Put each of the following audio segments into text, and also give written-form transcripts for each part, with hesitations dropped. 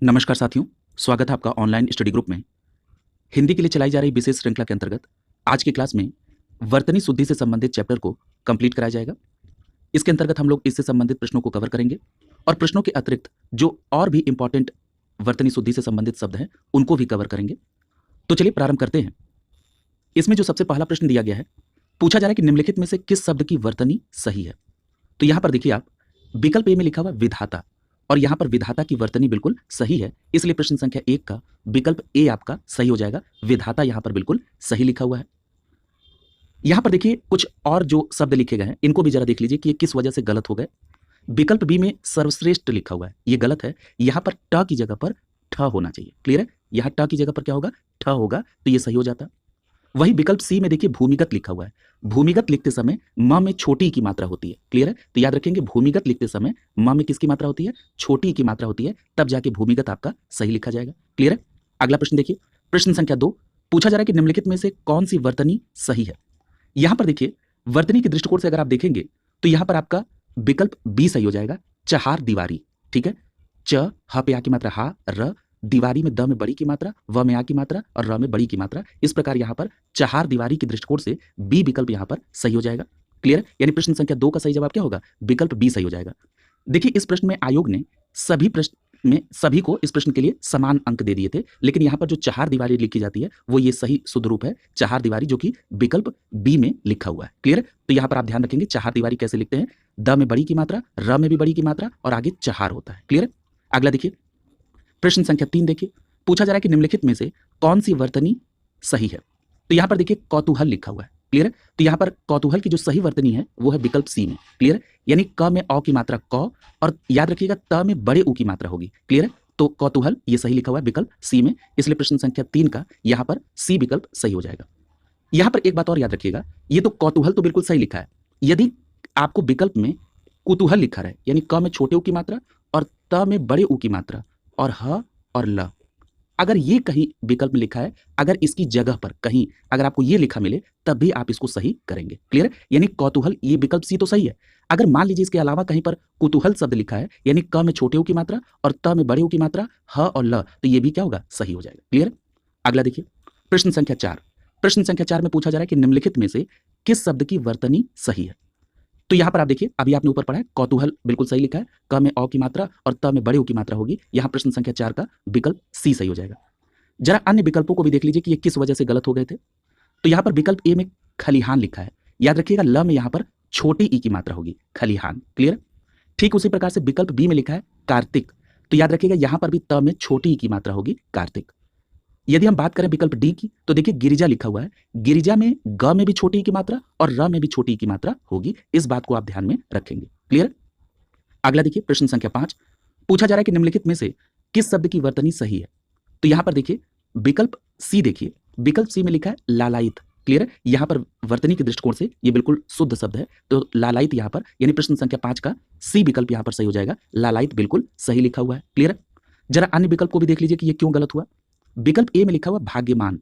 नमस्कार साथियों, स्वागत है आपका ऑनलाइन स्टडी ग्रुप में। हिंदी के लिए चलाई जा रही विशेष श्रृंखला के अंतर्गत आज की क्लास में वर्तनी शुद्धि से संबंधित चैप्टर को कंप्लीट कराया जाएगा। इसके अंतर्गत हम लोग इससे संबंधित प्रश्नों को कवर करेंगे और प्रश्नों के अतिरिक्त जो और भी इंपॉर्टेंट वर्तनी शुद्धि से संबंधित शब्द हैं उनको भी कवर करेंगे। तो चलिए प्रारंभ करते हैं। इसमें जो सबसे पहला प्रश्न दिया गया है, पूछा जा रहा है कि निम्नलिखित में से किस शब्द की वर्तनी सही है। तो यहाँ पर देखिए आप, विकल्प ए में लिखा हुआ विधाता और यहाँ पर विधाता की वर्तनी बिल्कुल सही है, इसलिए प्रश्न संख्या 1 का विकल्प ए आपका सही हो जाएगा। विधाता यहाँ पर बिल्कुल सही लिखा हुआ है। यहाँ पर देखिए कुछ और जो शब्द लिखे गए हैं इनको भी जरा देख लीजिए कि ये किस वजह से गलत हो गए। विकल्प बी में सर्वश्रेष्ठ लिखा हुआ है, ये गलत है। यहाँ पर ट की जगह पर ठ होना चाहिए। क्लियर है? यहाँ ट की जगह पर क्या होगा? ठ होगा, तो ये सही हो जाता। वही विकल्प सी में देखिए भूमिगत लिखा हुआ है। भूमिगत लिखते समय म में छोटी की मात्रा होती है। क्लियर है? तो याद रखेंगे भूमिगत लिखते समय म में किसकी मात्रा होती है? छोटी की मात्रा होती है, तब जाके भूमिगत आपका सही लिखा जाएगा। क्लियर है? अगला प्रश्न देखिए, प्रश्न संख्या 2 पूछा जा रहा है कि निम्नलिखित में से कौन सी वर्तनी सही है। यहां पर देखिए वर्तनी के दृष्टिकोण से अगर आप देखेंगे तो यहां पर आपका विकल्प बी सही हो जाएगा, चहार दीवारी। ठीक है? च ह पे आ की मात्रा हा, र दीवारी में द में बड़ी की मात्रा, व में आ की मात्रा और र में बड़ी की मात्रा। इस प्रकार यहाँ पर चहार दीवारी के दृष्टिकोण से बी विकल्प यहाँ पर सही हो जाएगा। क्लियर? यानी प्रश्न संख्या 2 का सही जवाब क्या होगा? विकल्प बी सही हो जाएगा। देखिए इस प्रश्न में आयोग ने सभी को इस प्रश्न के लिए समान अंक दे दिए थे, लेकिन यहाँ पर जो चहार दीवारी लिखी जाती है वो ये सही शुद्ध रूप है चहार दीवारी, जो कि विकल्प बी में लिखा हुआ है। क्लियर? तो यहाँ पर आप ध्यान रखेंगे चहार दीवारी कैसे लिखते हैं, द में बड़ी की मात्रा, र में भी बड़ी की मात्रा और आगे चहार होता है। क्लियर? अगला देखिए, प्रश्न संख्या 3 देखिए, पूछा जा रहा है कि निम्नलिखित में से कौन सी वर्तनी सही है। तो यहाँ पर देखिए कौतूहल लिखा हुआ है। क्लियर है? तो यहाँ पर कौतूहल की जो सही वर्तनी है वो है विकल्प सी में। क्लियर है? यानी क में औ की मात्रा क और याद रखिएगा त में बड़े उ की मात्रा होगी। क्लियर है? तो कौतूहल ये सही लिखा हुआ है विकल्प सी में, इसलिए प्रश्न संख्या 3 का यहाँ पर सी विकल्प सही हो जाएगा। यहाँ पर एक बात और याद रखिएगा, ये तो कौतूहल तो बिल्कुल सही लिखा है। यदि आपको विकल्प में कुतूहल लिखा रहे, यानी क में छोटे उ की मात्रा और त में बड़े उ की मात्रा और ह और ल, अगर ये कहीं विकल्प में लिखा है, अगर इसकी जगह पर कहीं अगर आपको ये लिखा मिले तब भी आप इसको सही करेंगे। क्लियर? यानी कौतूहल ये विकल्प सी तो सही है। अगर मान लीजिए इसके अलावा कहीं पर कुतूहल शब्द लिखा है, यानी क में छोटे उ की मात्रा और त में बड़े उ की मात्रा, ह और ल, तो ये भी क्या होगा? सही हो जाएगा। क्लियर? अगला देखिए, प्रश्न संख्या 4। प्रश्न संख्या 4 में पूछा जा रहा है कि निम्नलिखित में से किस शब्द की वर्तनी सही है। तो यहाँ पर आप देखिए, अभी आपने ऊपर पढ़ा है कौतूहल बिल्कुल सही लिखा है, क में औ की मात्रा और त में बड़े उ की मात्रा होगी। यहाँ प्रश्न संख्या 4 का विकल्प सी सही हो जाएगा। जरा अन्य विकल्पों को भी देख लीजिए कि ये किस वजह से गलत हो गए थे। तो यहाँ पर विकल्प ए में खलिहान लिखा है, याद रखिएगा ल में यहाँ पर छोटी ई की मात्रा होगी, खलिहान। क्लियर? ठीक उसी प्रकार से विकल्प बी में लिखा है कार्तिक, तो याद रखिएगा यहाँ पर भी त में छोटी ई की मात्रा होगी, कार्तिक। यदि हम बात करें विकल्प डी की, तो देखिए गिरिजा लिखा हुआ है, गिरिजा में ग में भी छोटी की मात्रा और र में भी छोटी की मात्रा होगी। इस बात को आप ध्यान में रखेंगे। क्लियर? अगला देखिए, प्रश्न संख्या 5 पूछा जा रहा है कि निम्नलिखित में से किस शब्द की वर्तनी सही है। तो यहां पर देखिए विकल्प सी, देखिए विकल्प सी में लिखा है लालायित। क्लियर है? यहां पर वर्तनी के दृष्टिकोण से ये बिल्कुल शुद्ध शब्द है, तो लालायित यहां पर यानी प्रश्न संख्या 5 का सी विकल्प यहां पर सही हो जाएगा। लालायित बिल्कुल सही लिखा हुआ है। क्लियर है? जरा अन्य विकल्प को भी देख लीजिए कि ये क्यों गलत हुआ। विकल्प ए में लिखा हुआ भाग्यमान,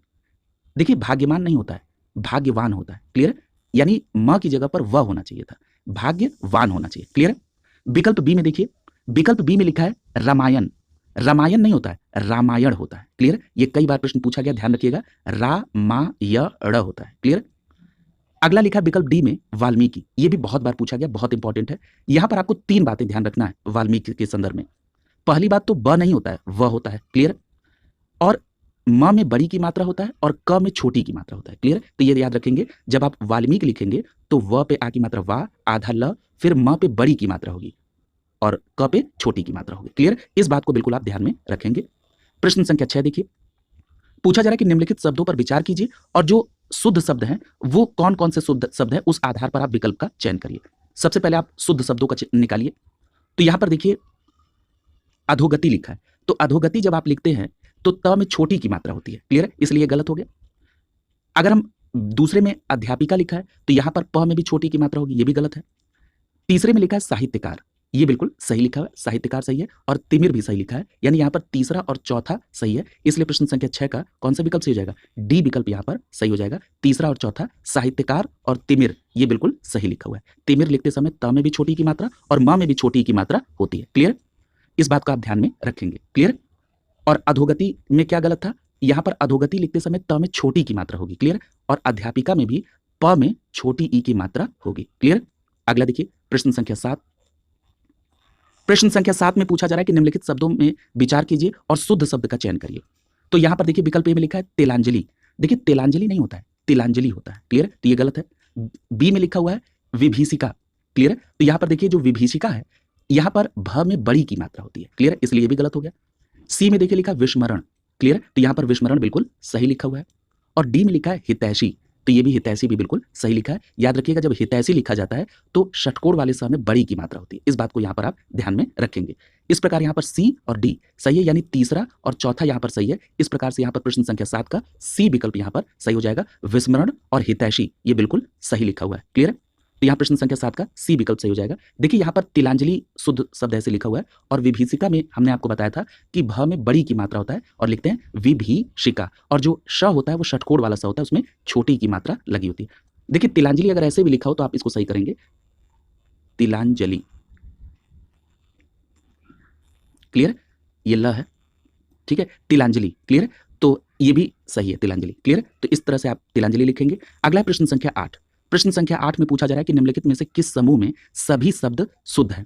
देखिए भाग्यमान नहीं होता है, भाग्यवान होता है। क्लियर? यानी म की जगह पर व होना चाहिए था, भाग्यवान होना चाहिए। क्लियर? विकल्प बी में देखिए, विकल्प बी में लिखा है रामायण, रामायण नहीं होता है, रामायण होता है। क्लियर? ये कई बार प्रश्न पूछा गया, ध्यान रखिएगा, रा मा य ड़ होता है। क्लियर? अगला लिखा है विकल्प डी में वाल्मीकि, ये भी बहुत बार पूछा गया, बहुत इंपॉर्टेंट है। यहां पर आपको 3 बातें ध्यान रखना है वाल्मीकि के संदर्भ में। पहली बात तो ब नहीं होता है, व होता है। क्लियर? और म में बड़ी की मात्रा होता है और क में छोटी की मात्रा होता है। क्लियर? तो ये याद रखेंगे, जब आप वाल्मीकि लिखेंगे तो व पे आ की मात्रा वा, आधा ल, फिर म पे बड़ी की मात्रा होगी और क पे छोटी की मात्रा होगी। क्लियर? इस बात को बिल्कुल आप ध्यान में रखेंगे। प्रश्न संख्या 6 देखिए, पूछा जा रहा है कि निम्नलिखित शब्दों पर विचार कीजिए और जो शुद्ध शब्द हैं वो कौन कौन से शुद्ध शब्द हैं, उस आधार पर आप विकल्प का चयन करिए। सबसे पहले आप शुद्ध शब्दों का निकालिए। तो यहां पर देखिए अधोगति लिखा है, तो अधोगति जब आप लिखते हैं तो त में छोटी की मात्रा होती है। क्लियर? इसलिए गलत हो गया। अगर हम दूसरे में अध्यापिका लिखा है तो यहां पर प में भी छोटी की मात्रा होगी, ये भी गलत है। तीसरे में लिखा है साहित्यकार, ये बिल्कुल सही लिखा है, साहित्यकार सही है और तिमिर भी सही लिखा है, यानी यहाँ पर तीसरा और चौथा सही है। इसलिए प्रश्न संख्या 6 का कौन सा विकल्प सही हो जाएगा? डी विकल्प यहाँ पर सही हो जाएगा। तीसरा और चौथा, साहित्यकार और तिमिर, ये बिल्कुल सही लिखा हुआ है। तिमिर लिखते समय त में भी छोटी की मात्रा और म में भी छोटी की मात्रा होती है। क्लियर? इस बात को आप ध्यान में रखेंगे। क्लियर? और अधोगति में क्या गलत था, यहां पर अधोगति लिखते समय त में छोटी की मात्रा होगी, क्लियर। और अध्यापिका में भी प में छोटी ई की मात्रा होगी, क्लियर। अगला देखिए प्रश्न संख्या 7। प्रश्न संख्या 7 में पूछा जा रहा है कि निम्नलिखित शब्दों में विचार कीजिए और शुद्ध शब्द का चयन करिए। तो यहां पर देखिए विकल्प ए में लिखा है तिलांजलि। देखिए तिलांजलि नहीं होता है, तिलांजलि होता है, क्लियर। तो ये गलत है। बी में लिखा हुआ है विभीषिका, क्लियर। तो यहां पर देखिए जो विभीषिका है यहां पर भ में बड़ी की मात्रा होती है, क्लियर, इसलिए भी गलत हो गया। सी में देखिए लिखा विस्मरण, क्लियर। तो यहां पर विस्मरण बिल्कुल सही लिखा हुआ है। और डी में लिखा है हितैषी, तो ये भी हितैषी भी बिल्कुल सही लिखा है। याद रखिएगा जब हितैषी लिखा जाता है तो षटकोण वाले स में बड़ी की मात्रा होती है, इस बात को यहां पर आप ध्यान में रखेंगे। इस प्रकार यहां पर सी और डी सही है, यानी तीसरा और चौथा यहां पर सही है। इस प्रकार से यहां पर प्रश्न संख्या 7 का सी विकल्प यहां पर सही हो जाएगा। विस्मरण और हितैषी ये बिल्कुल सही लिखा हुआ है, क्लियर है। तो यहाँ प्रश्न संख्या 7 का सी विकल्प सही हो जाएगा। देखिए यहाँ पर तिलांजलि शुद्ध शब्द ऐसे लिखा हुआ है और विभीषिका में हमने आपको बताया था कि भ में बड़ी की मात्रा होता है और लिखते हैं विभीषिका, और जो श होता है वो षटकोण वाला स होता है, उसमें छोटी की मात्रा लगी होती है। देखिए तिलांजलि अगर ऐसे भी लिखा हो तो आप इसको सही करेंगे, तिलांजलि, क्लियर। ये ल है, ठीक है, तिलांजलि, क्लियर। तो ये भी सही है, तिलांजलि, क्लियर। तो इस तरह से आप तिलांजलि लिखेंगे। अगला प्रश्न संख्या 8। प्रश्न संख्या 8 में पूछा जा रहा है कि निम्नलिखित में से किस समूह में सभी शब्द शुद्ध हैं।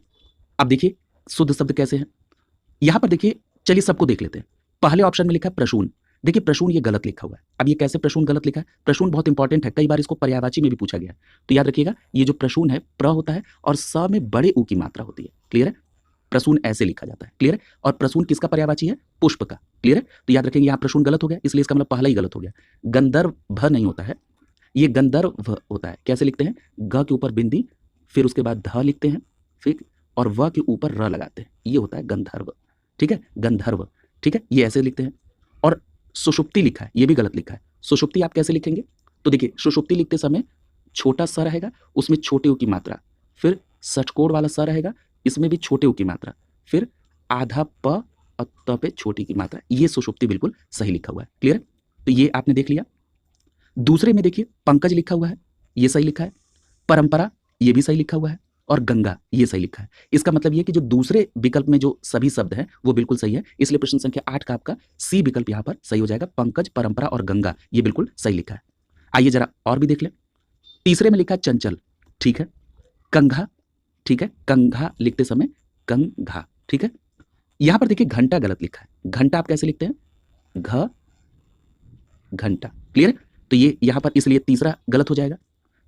अब देखिए शुद्ध शब्द कैसे हैं, यहां पर देखिए, चलिए सबको देख लेते हैं। पहले ऑप्शन में लिखा है प्रसून। देखिए प्रसून ये गलत लिखा हुआ है। अब ये कैसे प्रसून गलत लिखा है, प्रसून बहुत इंपॉर्टेंट है, कई बार इसको पर्यायवाची में भी पूछा गया है। तो याद रखिएगा ये जो प्रसून है प्र होता है और स में बड़े उ की मात्रा होती है, क्लियर है। प्रसून ऐसे लिखा जाता है, क्लियर है। और प्रसून किसका पर्यायवाची है, पुष्प का, क्लियर है। तो याद रखेंगे यहाँ प्रसून गलत हो गया, इसलिए इसका मतलब पहला ही गलत हो गया। गंधर्व नहीं होता है, ये गंधर्व होता है। कैसे लिखते हैं, ग के ऊपर बिंदी, फिर उसके बाद ध लिखते हैं, फिर और व के ऊपर र लगाते हैं, ये होता है गंधर्व, ठीक है, गंधर्व, ठीक है, ये ऐसे लिखते हैं। और सुषुप्ति लिखा है, ये भी गलत लिखा है। सुषुप्ति आप कैसे लिखेंगे, तो देखिए सुषुप्ति लिखते समय छोटा स रहेगा, उसमें छोटे उ की मात्रा, फिर षटकोण वाला स रहेगा, इसमें भी छोटे उ की मात्रा, फिर आधा प और त पे छोटी की मात्रा, ये सुषुप्ति बिल्कुल सही लिखा हुआ है, क्लियर। तो ये आपने देख लिया। दूसरे में देखिए पंकज लिखा हुआ है, ये सही लिखा है। परंपरा ये भी सही लिखा हुआ है और गंगा ये सही लिखा है। इसका मतलब ये कि जो दूसरे विकल्प में जो सभी शब्द हैं वो बिल्कुल सही है, इसलिए प्रश्न संख्या 8 का आपका सी विकल्प यहाँ पर सही हो जाएगा। पंकज, परंपरा और गंगा ये बिल्कुल सही लिखा है। आइए जरा और भी देख लें। तीसरे में लिखा है चंचल, ठीक है। कंघा, ठीक है, कंघा लिखते समय कंघा, ठीक है। यहां पर देखिए घंटा गलत लिखा है। घंटा आप कैसे लिखते हैं, घ घंटा, क्लियर। तो ये यहां पर इसलिए तीसरा गलत हो जाएगा।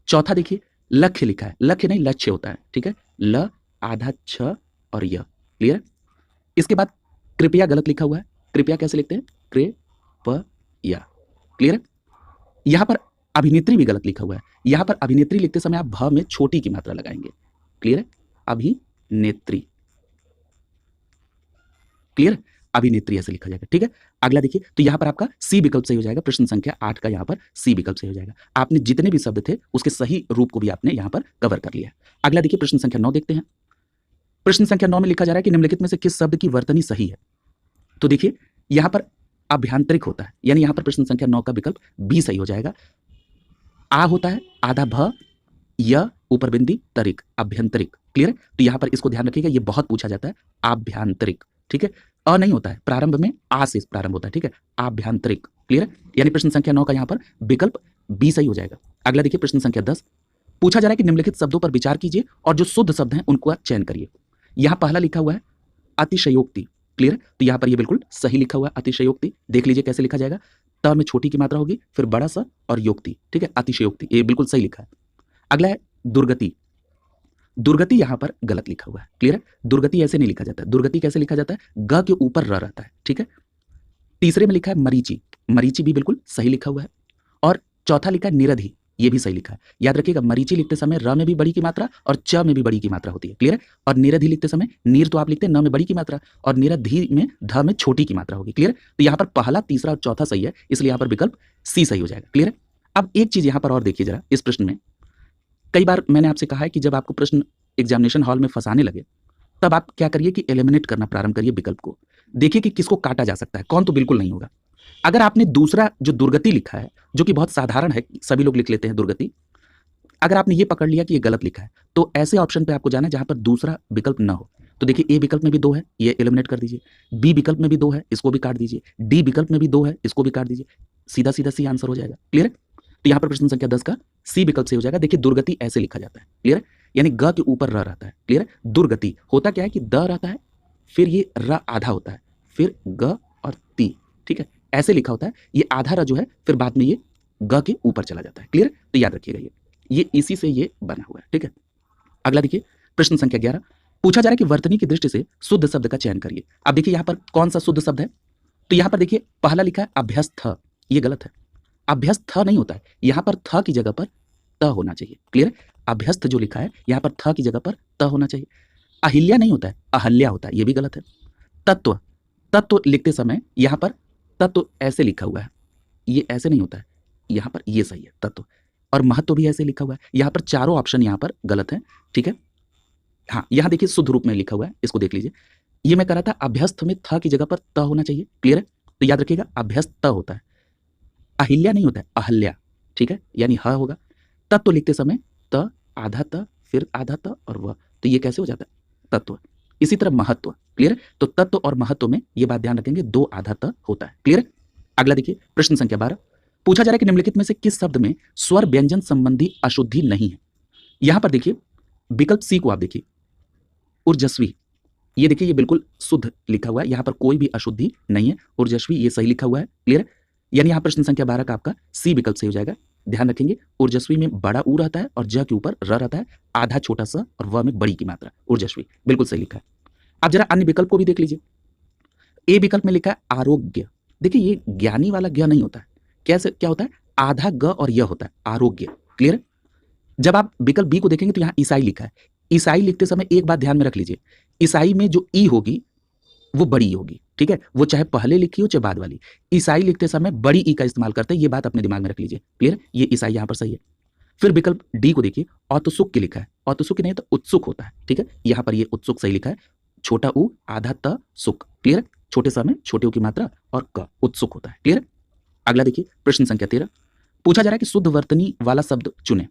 चौथा देखिए लक्ष्य लिखा है, लक्ष्य नहीं लक्ष्य होता है, ठीक है, ल आधा छ और य, क्लियर। इसके बाद कृपया गलत लिखा हुआ है, कृपया कैसे लिखते हैं, कृपया, क्लियर। यहां पर अभिनेत्री भी गलत लिखा हुआ है। यहां पर अभिनेत्री लिखते समय आप भ में छोटी की मात्रा लगाएंगे, क्लियर है, अभिनेत्री, क्लियर, अभिनेत्री ऐसे लिखा जाएगा, ठीक है। अगला देखिए, तो यहां पर आपका सी विकल्प सही हो जाएगा। प्रश्न संख्या 8 का यहां पर सी विकल्प सही हो जाएगा। आपने जितने भी शब्द थे उसके सही रूप को भी आपने यहां पर कवर कर लिया। अगला देखिए प्रश्न संख्या 9 देखते हैं। प्रश्न संख्या 9 में लिखा जा रहा है कि निम्नलिखित में से किस शब्द की वर्तनी सही है। तो देखिए यहां पर अभ्यांतरिक होता है, यानी यहां पर प्रश्न संख्या 9 का विकल्प बी सही हो जाएगा। आ होता है, आधा भ, य ऊपर बिंदी, तरिक, अभ्यंतरिक, क्लियर। तो यहां पर इसको ध्यान रखिएगा, ये बहुत पूछा जाता है, आभ्यांतरिक, ठीक है। अ नहीं होता है, प्रारंभ में आ से प्रारंभ होता है, ठीक है, आभ्यांतरिक, क्लियर। यानी प्रश्न संख्या 9 का यहां पर विकल्प बी सही हो जाएगा। अगला देखिए प्रश्न संख्या 10। पूछा जा रहा है कि निम्नलिखित शब्दों पर विचार कीजिए और जो शुद्ध शब्द हैं उनको चयन करिए। यहां पहला लिखा हुआ है अतिशयोक्ति, क्लियर। तो यहां पर ये बिल्कुल सही लिखा हुआ है, अतिशयोक्ति। देख लीजिए कैसे लिखा जाएगा, त में छोटी की मात्रा होगी, फिर बड़ा सा और योक्ति, ठीक है, अतिशयोक्ति, ये बिल्कुल सही लिखा है। अगला है दुर्गति। दुर्गति यहां पर गलत लिखा हुआ है, क्लियर है। दुर्गति ऐसे नहीं लिखा जाता है, दुर्गति कैसे लिखा जाता है, ग के ऊपर र रहता है, ठीक है। तीसरे में लिखा है मरीचि, मरीचि भी बिल्कुल सही लिखा हुआ है। और चौथा लिखा है निरधि, ये भी सही लिखा है। याद रखिएगा मरीचि लिखते समय र में भी बड़ी की मात्रा और च में भी बड़ी की मात्रा होती है, क्लियर है। और निरधि लिखते समय नीर तो आप लिखते हैं न में बड़ी की मात्रा और निरधि में ध में छोटी की मात्रा होगी, क्लियर। तो यहाँ पर पहला, तीसरा और चौथा सही है, इसलिए यहाँ पर विकल्प सी सही हो जाएगा, क्लियर है। अब एक चीज यहाँ पर और देखिए जरा, इस प्रश्न में कई बार मैंने आपसे कहा है कि जब आपको प्रश्न एग्जामिनेशन हॉल में फंसाने लगे तब आप क्या करिए कि एलिमिनेट करना प्रारंभ करिए विकल्प को। देखिए कि किसको काटा जा सकता है, कौन तो बिल्कुल नहीं होगा। अगर आपने दूसरा जो दुर्गति लिखा है, जो कि बहुत साधारण है, सभी लोग लिख लेते हैं दुर्गति, अगर आपने ये पकड़ लिया कि ये गलत लिखा है तो ऐसे ऑप्शन पे आपको जाना है जहां पर दूसरा विकल्प ना हो। तो देखिए ए विकल्प में भी 2 है, ये एलिमिनेट कर दीजिए, बी विकल्प में भी 2 है, इसको भी काट दीजिए, डी विकल्प में भी 2 है, इसको भी काट दीजिए, सीधा-सीधा सी आंसर हो जाएगा। क्लियर है? तो यहाँ पर प्रश्न संख्या 10 का सी विकल्प से हो जाएगा। देखिए दुर्गति ऐसे लिखा जाता है। क्लियर है? यानी ग के ऊपर र रहता है। क्लियर है? दुर्गति होता क्या है कि द रहता है, फिर ये र आधा होता है, फिर ग और ती। ठीक है? ऐसे लिखा होता है। ये आधा र जो है फिर बाद में ये ग के ऊपर चला जाता है। क्लियर? तो याद रखिएगा ये इसी से ये बना हुआ है। ठीक है? अगला देखिए प्रश्न संख्या 11 पूछा जा रहा है कि वर्तनी की दृष्टि से शुद्ध शब्द का चयन करिए। अब देखिए यहाँ पर कौन सा शुद्ध शब्द है, तो यहाँ पर देखिए पहला लिखा है अभ्यस्त, ये गलत है। अभ्यस्त नहीं होता है, यहाँ पर थ की जगह पर त होना चाहिए। क्लियर? अभ्यस्त जो लिखा है यहाँ पर थ की जगह पर त होना चाहिए। अहिल्या नहीं होता है, अहल्या होता है, ये भी गलत है। तत्व, तत्व लिखते समय यहाँ पर तत्व ऐसे लिखा हुआ है, ये ऐसे नहीं होता है, यहाँ पर ये सही है तत्व। और महत्व भी ऐसे लिखा हुआ है। यहाँ पर चारों ऑप्शन यहाँ पर गलत है। ठीक है? हाँ, यहाँ देखिए शुद्ध रूप में लिखा हुआ है, इसको देख लीजिए। ये मैं कह रहा था अभ्यस्त में थ की जगह पर त होना चाहिए। क्लियर है? तो याद रखिएगा अभ्यस्त त होता है, अहिल्या नहीं होता है, अहल्या। ठीक है? यानी ह होगा। तत्व लिखते समय त आधा त फिर आधा त और वह, तो ये कैसे हो जाता है तत्व। इसी तरह महत्व। क्लियर है? तो तत्व और महत्व में ये बात ध्यान रखेंगे, 2 आधा त होता है। क्लियर है? अगला देखिए प्रश्न संख्या 12 पूछा जा रहा है कि निम्नलिखित में से किस शब्द में स्वर व्यंजन संबंधी अशुद्धि नहीं है। यहां पर देखिए विकल्प सी को आप देखिए, ऊर्जस्वी, ये देखिए ये बिल्कुल शुद्ध लिखा हुआ है, यहाँ पर कोई भी अशुद्धि नहीं है। ऊर्जस्वी ये सही लिखा हुआ है। क्लियर है? यानी यहाँ प्रश्न संख्या 12 का आपका सी विकल्प सही हो जाएगा। ध्यान रखेंगे ऊर्जस्वी में बड़ा ऊ रहता है और ज के ऊपर र रहता है, आधा छोटा सा और व में बड़ी की मात्रा। ऊर्जस्वी बिल्कुल सही लिखा है। अब जरा अन्य विकल्प को भी देख लीजिए। ए विकल्प में लिखा है आरोग्य, देखिए ये ज्ञानी वाला ज्ञ नहीं होता है, कैसे क्या होता है, आधा ग और य होता है, आरोग्य। क्लियर है? जब आप विकल्प बी को देखेंगे तो यहाँ ईसाई लिखा है। ईसाई लिखते समय एक बात ध्यान में रख लीजिए, ईसाई में जो ई होगी वो बड़ी होगी। ठीक है? वो चाहे पहले लिखी हो चाहे बाद वाली, ईसाई लिखते समय बड़ी ई का इस्तेमाल करते हैं, ये बात अपने दिमाग में रख लीजिए। क्लियर? ये ईसाई यहाँ पर सही है। फिर विकल्प डी को देखिए, औतुसुक के लिखा है, औतुसुक नहीं तो उत्सुक होता है। ठीक है? यहाँ पर ये उत्सुक सही लिखा है, छोटा ऊ आधा त सुक। क्लियर? छोटे स में छोटे ऊ की मात्रा और क, उत्सुक होता है। क्लियर? अगला देखिए प्रश्न संख्या 13 पूछा जा रहा है कि शुद्ध वर्तनी वाला शब्द चुने।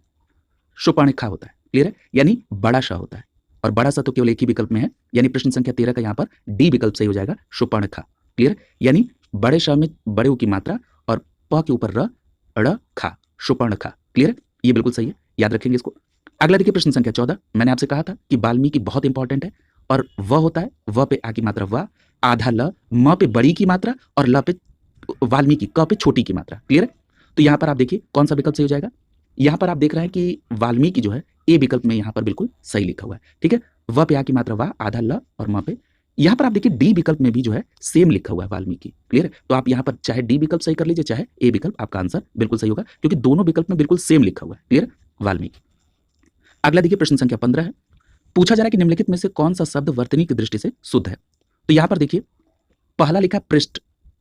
शोपर्णिखा होता है। क्लियर है? यानी बड़ा श होता है, और बड़ा सा तो केवल एक ही विकल्प में है, यानी प्रश्न संख्या 13 का यहाँ पर डी विकल्प सही हो जाएगा, शोपर्णिखा। क्लियर? यानी बड़े श में बड़े ऊ की मात्रा और प के ऊपर र ड़ खा, शोपर्णिखा। क्लियर? ये बिल्कुल सही है, याद रखेंगे इसको। अगला देखिए प्रश्न संख्या 14 मैंने आपसे कहा था कि वाल्मीकि बहुत इंपॉर्टेंट है, और व होता है, व पे आ की मात्रा व, आधा ल, म पे बड़ी की मात्रा और ल पे वाल्मीकि, क पे छोटी की मात्रा। क्लियर है? तो यहाँ पर आप देखिए कौन सा विकल्प सही हो जाएगा। यहाँ पर आप देख रहे हैं कि वाल्मीकि जो है ए विकल्प में यहाँ पर बिल्कुल सही लिखा हुआ है। ठीक है? व पे आ की मात्रा वा, आधा ल और म पे। यहाँ पर आप देखिए डी विकल्प में भी जो है सेम लिखा हुआ है वाल्मीकि। क्लियर है? तो आप यहाँ पर चाहे डी विकल्प सही कर लीजिए चाहे ए विकल्प, आपका आंसर बिल्कुल सही होगा, क्योंकि दोनों विकल्प में बिल्कुल सेम लिखा हुआ है। क्लियर? वाल्मीकि। अगला देखिए प्रश्न संख्या 15 है, पूछा जा रहा है कि निम्नलिखित में से कौन सा शब्द वर्तनी की दृष्टि से शुद्ध है। तो यहाँ पर देखिए पहला लिखा पृष्ठ,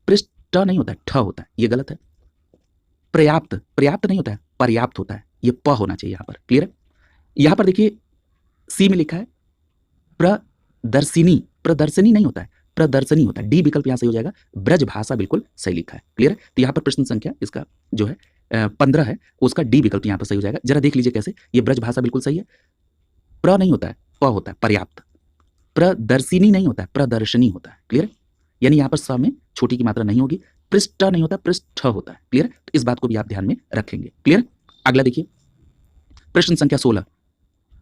पृष्ठ नहीं होता है, ठ होता है, ये गलत है। पर्याप्त, पर्याप्त नहीं होता है, पर्याप्त होता है, ये प होना चाहिए यहाँ पर। क्लियर है? यहाँ पर देखिए सी में लिखा है प्रदर्शिनी, प्रदर्शनी नहीं होता है, प्रदर्शनी होता है, डी विकल्प यहाँ सही हो जाएगा। ब्रज भाषा बिल्कुल सही लिखा है। क्लियर है? तो यहाँ पर प्रश्न संख्या इसका जो है 15 है, उसका डी विकल्प यहाँ पर सही हो जाएगा। जरा देख लीजिए कैसे, ये ब्रज भाषा बिल्कुल सही है, प्र नहीं होता है, प होता है, पर्याप्त। प्रदर्शिनी नहीं होता है, प्रदर्शनी होता है। क्लियर? यानी यहाँ पर स में छोटी की मात्रा नहीं होगी, पृष्ठ नहीं होता, पृष्ठ होता है। क्लियर? तो इस बात को भी आप ध्यान में रखेंगे। क्लियर? अगला देखिए प्रश्न संख्या 16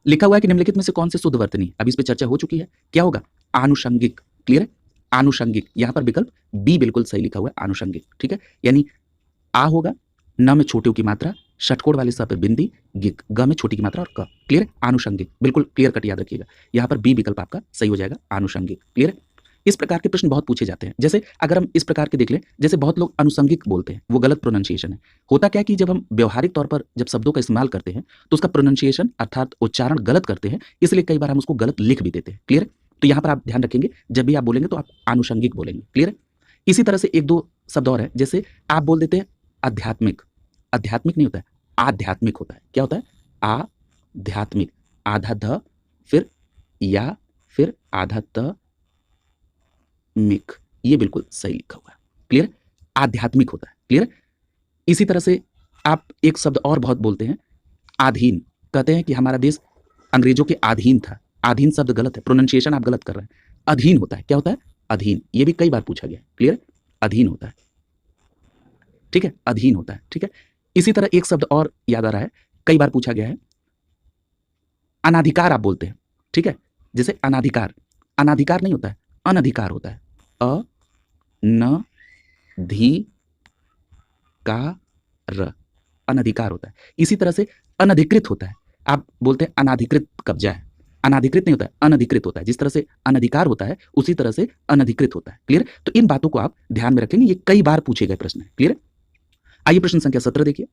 लिखा हुआ है कि निम्नलिखित में से कौन से शुद्ध वर्तनी, अभी इस पर चर्चा हो चुकी है, क्या होगा, आनुषंगिक। क्लियर है? आनुषंगिक, यहाँ पर विकल्प बी बिल्कुल सही लिखा हुआ है, आनुषंगिक। ठीक है? यानी आ होगा, न में छोटे की मात्रा, षटकोण वाले स पे बिंदी, गिक, ग में छोटी की मात्रा और क। क्लियर? आनुषंगिक, बिल्कुल क्लियर कट याद रखिएगा, यहाँ पर बी विकल्प आपका सही हो जाएगा, आनुषंगिक। क्लियर? इस प्रकार के प्रश्न बहुत पूछे जाते हैं। जैसे अगर हम इस प्रकार के देख लें, जैसे बहुत लोग अनुषंगिक बोलते हैं, वो गलत प्रोनाउंसिएशन है। होता क्या है कि जब हम व्यवहारिक तौर पर जब शब्दों का इस्तेमाल करते हैं तो उसका प्रोनाउंसिएशन अर्थात उच्चारण गलत करते हैं, इसलिए कई बार हम उसको गलत लिख भी देते हैं। क्लियर? तो यहाँ पर आप ध्यान रखेंगे, जब भी आप बोलेंगे तो आप आनुषंगिक बोलेंगे। क्लियर? इसी तरह से एक दो शब्द और है, जैसे आप बोल देते हैं आध्यात्मिक, आध्यात्मिक नहीं होता है, आध्यात्मिक होता है। क्या होता है? आध्यात्मिक, आधा ध फिर या फिर आधा त मिक, ये बिल्कुल सही लिखा हुआ है। क्लियर? आध्यात्मिक होता है। क्लियर? इसी तरह से आप एक शब्द और बहुत बोलते हैं, अधीन। कहते हैं कि हमारा देश अंग्रेजों के अधीन था, अधीन शब्द गलत है, प्रोनाउंसिएशन आप गलत कर रहे हैं। अधीन होता है, क्या होता है? अधीन। ये भी कई बार पूछा गया है, क्लियर? अधीन होता है, ठीक है, अधीन होता है, ठीक है। इसी तरह एक शब्द और याद आ रहा है, कई बार पूछा गया है, अनाधिकार आप बोलते हैं, ठीक है। जैसे अनाधिकार, अनाधिकार नहीं होता है, अनधिकार होता है। अ न धी का र, अनधिकार होता है। इसी तरह से अनधिकृत होता है, आप बोलते हैं अनाधिकृत कब्जा है, अनाधिकृत नहीं होता है, अनधिकृत होता है। जिस तरह से अनधिकार होता है उसी तरह से अनधिकृत होता है, क्लियर? तो इन बातों को आप ध्यान में रखेंगे, ये कई बार पूछे गए प्रश्न है, क्लियर? आइए प्रश्न संख्या 17 देखिए।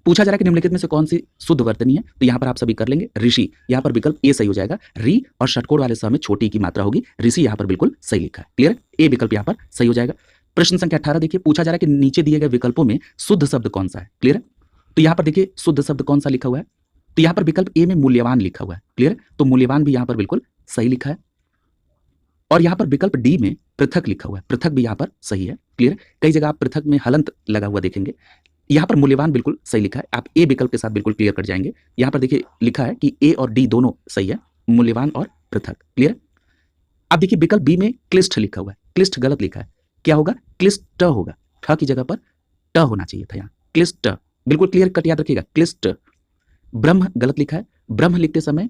पूछा जा रहा है कि निम्नलिखित में से कौन सी शुद्ध वर्तनी है? तो यहाँ पर आप सभी कर लेंगे ऋषि, यहाँ पर विकल्प ए सही हो जाएगा। री और षटकोण वाले स में छोटी की मात्रा होगी, ऋषि यहाँ पर बिल्कुल सही लिखा है, क्लियर? ए विकल्प यहाँ पर सही हो जाएगा। प्रश्न संख्या 18 देखिए। पूछा जा रहा है कि नीचे दिए गए विकल्पों में शुद्ध शब्द कौन सा है, क्लियर? तो यहाँ पर देखिए शुद्ध शब्द कौन सा लिखा हुआ है, तो यहाँ पर विकल्प ए में मूल्यवान लिखा हुआ है, क्लियर? तो मूल्यवान भी यहाँ पर बिल्कुल सही लिखा है। और यहाँ पर विकल्प डी में पृथक लिखा हुआ है, पृथक भी यहाँ पर सही है, क्लियर? कई जगह आप पृथक में हलंत लगा हुआ देखेंगे, यहाँ पर मूल्यवान बिल्कुल सही लिखा है। आप ए विकल्प के साथ बिल्कुल क्लियर कर जाएंगे। यहाँ पर देखिए लिखा है कि ए और डी दोनों सही है, मूल्यवान और पृथक, क्लियर? अब देखिए विकल्प बी में क्लिष्ट लिखा हुआ है, क्लिष्ट गलत लिखा है, क्या होगा? क्लिष्ट होगा, ठ की जगह पर ट होना चाहिए था यहाँ, क्लिष्ट, बिल्कुल क्लियर कट याद रखिएगा, क्लिष्ट। ब्रह्म गलत लिखा है, ब्रह्म लिखते समय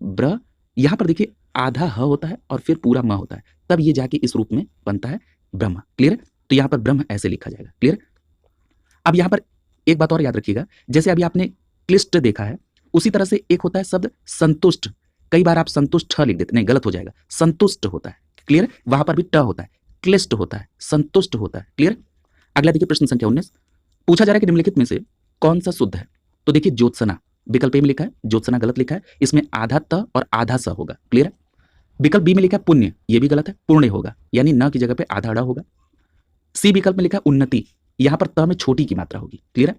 ब्र, यहाँ पर देखिए आधा ह होता है और फिर पूरा म होता है, तब ये जाके इस रूप में बनता है ब्रह्म, क्लियर? तो यहाँ पर ब्रह्म ऐसे लिखा जाएगा, क्लियर? अब यहाँ पर एक बात और याद रखिएगा, जैसे अभी आपने क्लिष्ट देखा है, उसी तरह से एक होता है शब्द संतुष्ट। कई बार आप संतुष्ट लिख देते, नहीं गलत हो जाएगा, संतुष्ट होता है, क्लियर? वहां पर भी ट होता है, क्लिष्ट होता है, संतुष्ट होता है, क्लियर? अगला देखिए प्रश्न संख्या 19। पूछा जा रहा है कि निम्नलिखित में से कौन सा शुद्ध है? तो देखिए ज्योत्सना, विकल्प ए में लिखा है ज्योत्सना गलत लिखा है, इसमें आधा त और आधा स होगा, क्लियर? विकल्प बी में लिखा है पुण्य, ये भी गलत है, पुण्य होगा, यानी न की जगह पे आधा अड़ा होगा। सी विकल्प में लिखा है उन्नति, यहाँ पर त में छोटी की मात्रा होगी, क्लियर है?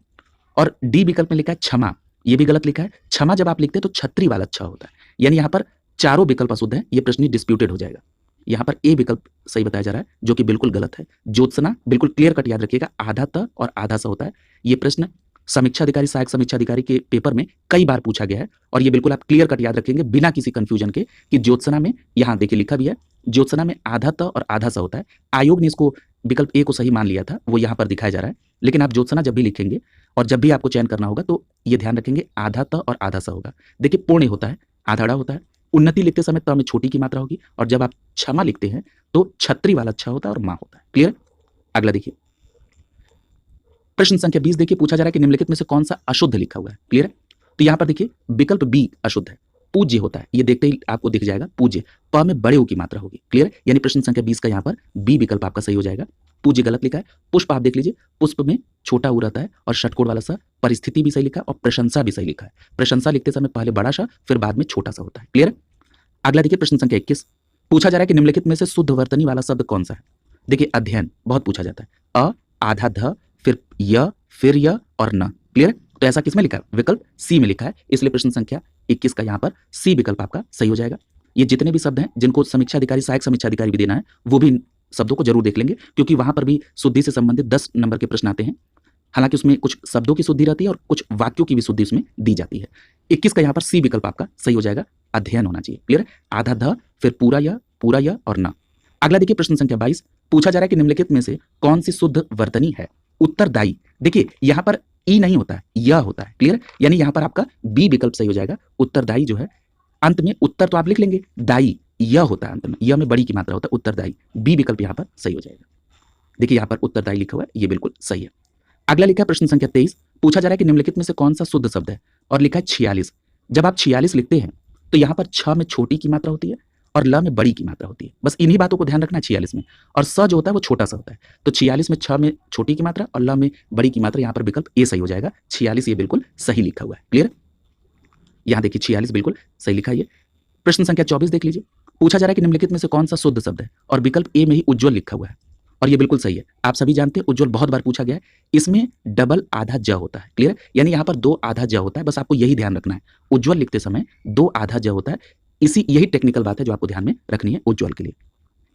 और डी विकल्प में लिखा है क्षमा, ये भी गलत लिखा है, क्षमा जब आप लिखते हैं तो छत्री वाला छ होता है, यानी यहाँ पर चारों विकल्प अशुद्ध है, ये प्रश्न डिस्प्यूटेड हो जाएगा। यहाँ पर ए विकल्प सही बताया जा रहा है, जो कि बिल्कुल गलत है। ज्योत्सना बिल्कुल क्लियर कट याद रखिएगा, आधा त और आधा स होता है। ये प्रश्न समीक्षा अधिकारी, सहायक समीक्षा अधिकारी के पेपर में कई बार पूछा गया है, और ये बिल्कुल आप क्लियर कट याद रखेंगे बिना किसी कंफ्यूजन के कि ज्योत्सना में, यहाँ देखिए लिखा भी है, ज्योत्सना में आधा त और आधा स होता है। आयोग ने इसको विकल्प ए को सही मान लिया था, वो यहाँ पर दिखाया जा रहा है, लेकिन आप ज्योत्सना जब भी लिखेंगे और जब भी आपको चयन करना होगा तो ये ध्यान रखेंगे आधा त और आधा स होगा। देखिए पुण्य होता है, आधा अड़ा होता है। उन्नति लिखते समय त में छोटी की मात्रा होगी, और जब आप क्षमा लिखते हैं तो छत्री वाला छ होता है और मां होता है, क्लियर? अगला देखिए प्रश्न संख्या 20 देखिए। पूछा जा रहा है कि निम्नलिखित में से कौन सा अशुद्ध लिखा हुआ है, क्लियर है? तो यहाँ पर देखिए विकल्प बी अशुद्ध है, पूज्य होता है, ये देखते ही आपको दिख जाएगा, पूज्य, प में बड़े ऊ की मात्रा होगी, क्लियर? यानी प्रश्न संख्या 20 का यहाँ पर बी विकल्प आपका सही हो जाएगा। पूज्य गलत लिखा है। पुष्प आप देख लीजिए, पुष्प में छोटा ऊ रहता है और षटकोण वाला सा। परिस्थिति भी सही लिखा है और प्रशंसा भी सही लिखा है। प्रशंसा लिखते समय पहले बड़ा सा फिर बाद में छोटा सा होता है, क्लियर? अगला देखिए प्रश्न संख्या 21। पूछा जा रहा है कि निम्नलिखित में से शुद्ध वर्तनी वाला शब्द कौन सा है? देखिए अध्ययन बहुत पूछा जाता है, अ आधा ध फिर य फिर य और न, क्लियर? तो ऐसा किसमें लिखा है? विकल्प सी में लिखा है, इसलिए प्रश्न संख्या 21 का यहाँ पर सी विकल्प आपका सही हो जाएगा। ये जितने भी शब्द हैं जिनको समीक्षा अधिकारी, सहायक समीक्षा अधिकारी भी देना है, वो भी इन शब्दों को जरूर देख लेंगे, क्योंकि वहां पर भी शुद्धि से संबंधित 10 नंबर के प्रश्न आते हैं। हालांकि उसमें कुछ शब्दों की शुद्धि रहती है और कुछ वाक्यों की भी शुद्धि उसमें दी जाती है। 21 का यहाँ पर सी विकल्प आपका सही हो जाएगा, अध्ययन होना चाहिए, क्लियर? आधा ध फिर पूरा य और न। अगला देखिए प्रश्न संख्या 22। पूछा जा रहा है कि निम्नलिखित में से कौन सी शुद्ध वर्तनी है? उत्तरदायी, देखिए यहाँ पर ई नहीं होता है, यह होता है, क्लियर? यानी यहाँ पर आपका बी विकल्प सही हो जाएगा। उत्तरदायी जो है, अंत में उत्तर तो आप लिख लेंगे, दायी यह होता है, अंत में यह में बड़ी की मात्रा होता है, उत्तरदायी, बी विकल्प यहाँ पर सही हो जाएगा। देखिए यहाँ पर उत्तरदायी लिखा हुआ है, ये बिल्कुल सही है। अगला लिखा है प्रश्न संख्या 23। पूछा जा रहा है कि निम्नलिखित में से कौन सा शुद्ध शब्द है, और लिखा है 46। जब आप 46 लिखते हैं तो यहाँ पर छ में छोटी की मात्रा होती है और ल में बड़ी की मात्रा होती है, बस इन्हीं बातों को ध्यान रखना है 46 में। और स जो होता है वो छोटा सा होता है, तो 46 में छ में छोटी की मात्रा और ल में बड़ी की मात्रा, यहाँ पर विकल्प ए सही हो जाएगा। 46 ये बिल्कुल सही लिखा हुआ है, क्लियर? यहाँ देखिए 46 बिल्कुल सही लिखा है। प्रश्न संख्या 24 देख लीजिए। पूछा जा रहा है कि निम्नलिखित में से कौन सा शुद्ध शब्द है, और विकल्प ए में ही उज्ज्वल लिखा हुआ है, और ये बिल्कुल सही है। आप सभी जानते हैं उज्ज्वल बहुत बार पूछा गया है, इसमें डबल आधा ज होता है, क्लियर? यानी यहाँ पर 2 आधा ज होता है, बस आपको यही ध्यान रखना है, उज्ज्वल लिखते समय 2 आधा ज होता है। यही टेक्निकल बात है जो आपको ध्यान में रखनी है उज्ज्वल के लिए।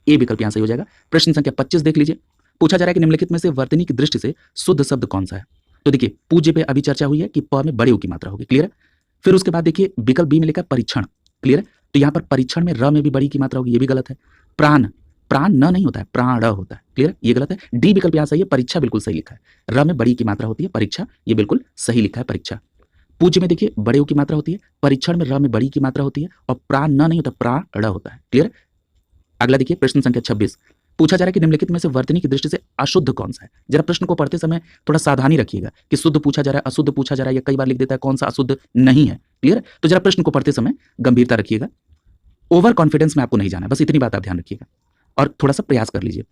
ए विकल्प यहाँ सही हो जाएगा। प्रश्न संख्या 25 देख लीजिए। पूछा जा रहा है कि निम्नलिखित में से वर्तनी की दृष्टि से शुद्ध शब्द कौन सा है? तो देखिए पूज्य पे अभी चर्चा हुई है कि प में बड़े ऊ की मात्रा होगी, क्लियर? फिर उसके बाद देखिए विकल्प बी में लिखा परीक्षण, क्लियर? तो यहाँ पर परीक्षण में र में भी बड़ी की मात्रा होगी, ये भी गलत है। प्राण, प्राण न नहीं होता है, प्राण होता है, क्लियर, ये गलत है। डी विकल्प यहाँ सही है, परीक्षा बिल्कुल सही लिखा है। र में बड़ी की मात्रा होती है, परीक्षा, ये बिल्कुल सही लिखा है, परीक्षा। पूज्य में देखिए बड़े की मात्रा होती है, परीक्षण में र में बड़ी की मात्रा होती है, और प्राण न नहीं होता, प्राण होता है, क्लियर। अगला देखिए प्रश्न संख्या 26, पूछा जा रहा है कि निम्नलिखित में से वर्तनी की दृष्टि से अशुद्ध कौन सा है। जरा प्रश्न को पढ़ते समय थोड़ा सावधानी रखिएगा कि शुद्ध पूछा जा रहा है, अशुद्ध पूछा जा रहा है, या कई बार लिख देता है कौन सा अशुद्ध नहीं है, क्लियर। तो जरा प्रश्न को पढ़ते समय गंभीरता रखिएगा, ओवर कॉन्फिडेंस में आपको नहीं जाना है, बस इतनी बात आप ध्यान रखिएगा और थोड़ा सा प्रयास कर लीजिए।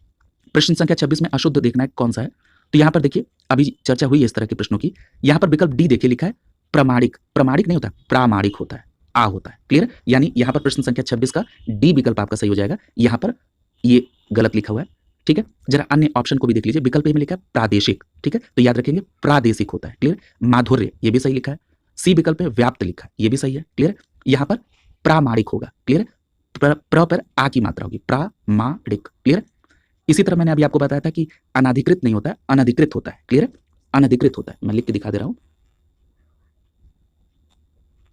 प्रश्न संख्या 26 में अशुद्ध देखना है कौन सा है। तो यहाँ पर देखिए अभी चर्चा हुई है इस तरह के प्रश्नों की, यहाँ पर विकल्प डी देखिए लिखा है प्रमाणिक, प्रमाणिक नहीं होता, प्रामाणिक होता है, आ होता है, क्लियर। यानी यहाँ पर प्रश्न संख्या 26 का डी विकल्प आपका सही हो जाएगा, यहाँ पर ये गलत लिखा हुआ है, ठीक है। जरा अन्य ऑप्शन को भी देख लीजिए, विकल्प ए में लिखा है प्रादेशिक, ठीक है, तो याद रखेंगे प्रादेशिक होता है, क्लियर। माधुर्य, ये भी सही लिखा है। सी विकल्प में व्याप्त लिखा है, ये भी सही है, क्लियर। यहाँ पर प्रामाणिक होगा, क्लियर, प्र पर आ की मात्रा होगी, प्रामाणिक, क्लियर। इसी तरह मैंने अभी आपको बताया था कि अनाधिकृत नहीं होता है, अनधिकृत होता है, क्लियर, अनधिकृत होता है, मैं लिख के दिखा दे रहा हूं,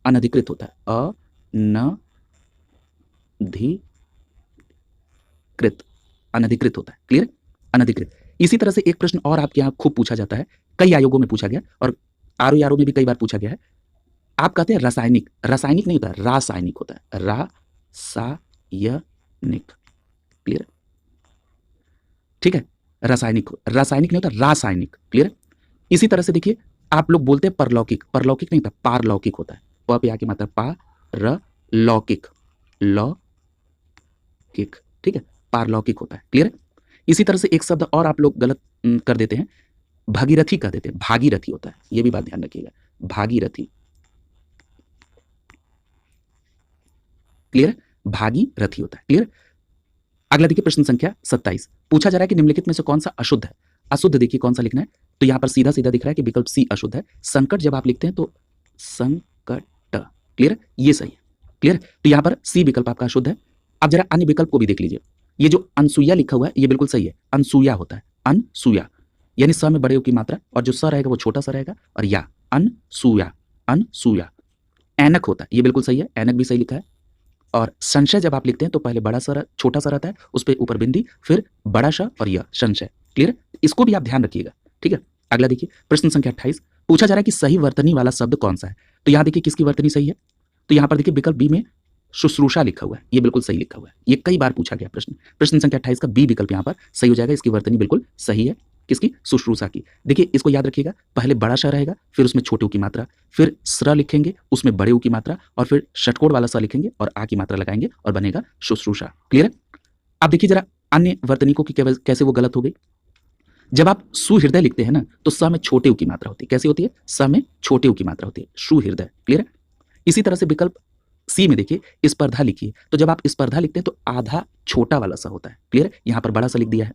अनधिकृत होता है, अनधिकृत, अनधिकृत होता है, क्लियर, अनधिकृत। इसी तरह से एक प्रश्न और आपके यहाँ खूब पूछा जाता है, कई आयोगों में पूछा गया और आरओ में भी कई बार पूछा गया है। आप कहते हैं रासायनिक, रासायनिक नहीं होता, रासायनिक होता है, रासायनिक, क्लियर, ठीक है, रासायनिक, रासायनिक नहीं होता, रासायनिक, क्लियर। इसी तरह से देखिए आप लोग बोलते हैं परलौकिक, परलौकिक नहीं होता, पारलौकिक होता है, प पे आ की मात्रा पारलौकिक, लौकिक, ठीक है, पारलौकिक होता है, क्लियर। इसी तरह से एक शब्द और आप लोग गलत कर देते हैं, भागीरथी कह देते हैं, भागीरथी होता है, ये भी बात ध्यान रखिएगा, भागीरथी, क्लियर, भागीरथी होता है, क्लियर। अगला देखिए प्रश्न संख्या 27, पूछा जा रहा है कि निम्नलिखित में से कौन सा अशुद्ध है। अशुद्ध देखिए कौन सा लिखना है, तो यहां पर सीधा सीधा दिख रहा है कि विकल्प सी अशुद्ध है। संकट जब आप लिखते हैं तो संकट, क्लियर, ये सही है, क्लियर। तो यहां पर सी विकल्प आपका अशुद्ध है। अब जरा अन्य विकल्प को भी देख लीजिए, ये जो अनसुईया लिखा हुआ है ये बिल्कुल सही है, अनसुईया होता है, अनसुईया, यानी स में बड़े ओ की मात्रा और जो स रहेगा वो छोटा सा रहेगा, और या अनसुईया, अनसुईया। ऐनक होता है, ये बिल्कुल सही है, ऐनक भी सही लिखा है। और संशय जब आप लिखते हैं तो पहले बड़ा सा छोटा सा रहता है, उस पर ऊपर बिंदी, फिर बड़ा श और यह संशय, क्लियर, इसको भी आप ध्यान रखिएगा, ठीक है। अगला देखिए प्रश्न संख्या 28, पूछा जा रहा है कि सही वर्तनी वाला शब्द कौन सा है। तो यहाँ देखिए किसकी वर्तनी सही है, तो यहाँ पर देखिए विकल्प बी में शुश्रूषा लिखा हुआ है, ये बिल्कुल सही लिखा हुआ है, ये कई बार पूछा गया प्रश्न। प्रश्न संख्या 28 का बी विकल्प यहाँ पर सही हो जाएगा, इसकी वर्तनी बिल्कुल सही है, किसकी, शुश्रूषा की। देखिए इसको याद रखिएगा, पहले बड़ा श रहेगा, फिर उसमें छोटे ऊ की मात्रा, फिर स्र लिखेंगे, उसमें बड़े ऊ की मात्रा, और फिर षटकोण वाला स लिखेंगे और आ की मात्रा लगाएंगे और बनेगा शुश्रूषा, क्लियर है। अब देखिए जरा अन्य वर्तनिकों की कैसे वो गलत हो गई। जब आप सुहृदय लिखते हैं ना तो स में छोटे ऊ की मात्रा होती है, कैसी होती है, स में छोटे ऊ की मात्रा होती है, सुहृदय, क्लियर है। इसी तरह से विकल्प सी में देखिए स्पर्धा लिखिए, तो जब आप स्पर्धा लिखते हैं तो आधा छोटा वाला सा होता है, क्लियर, यहाँ पर बड़ा सा लिख दिया है।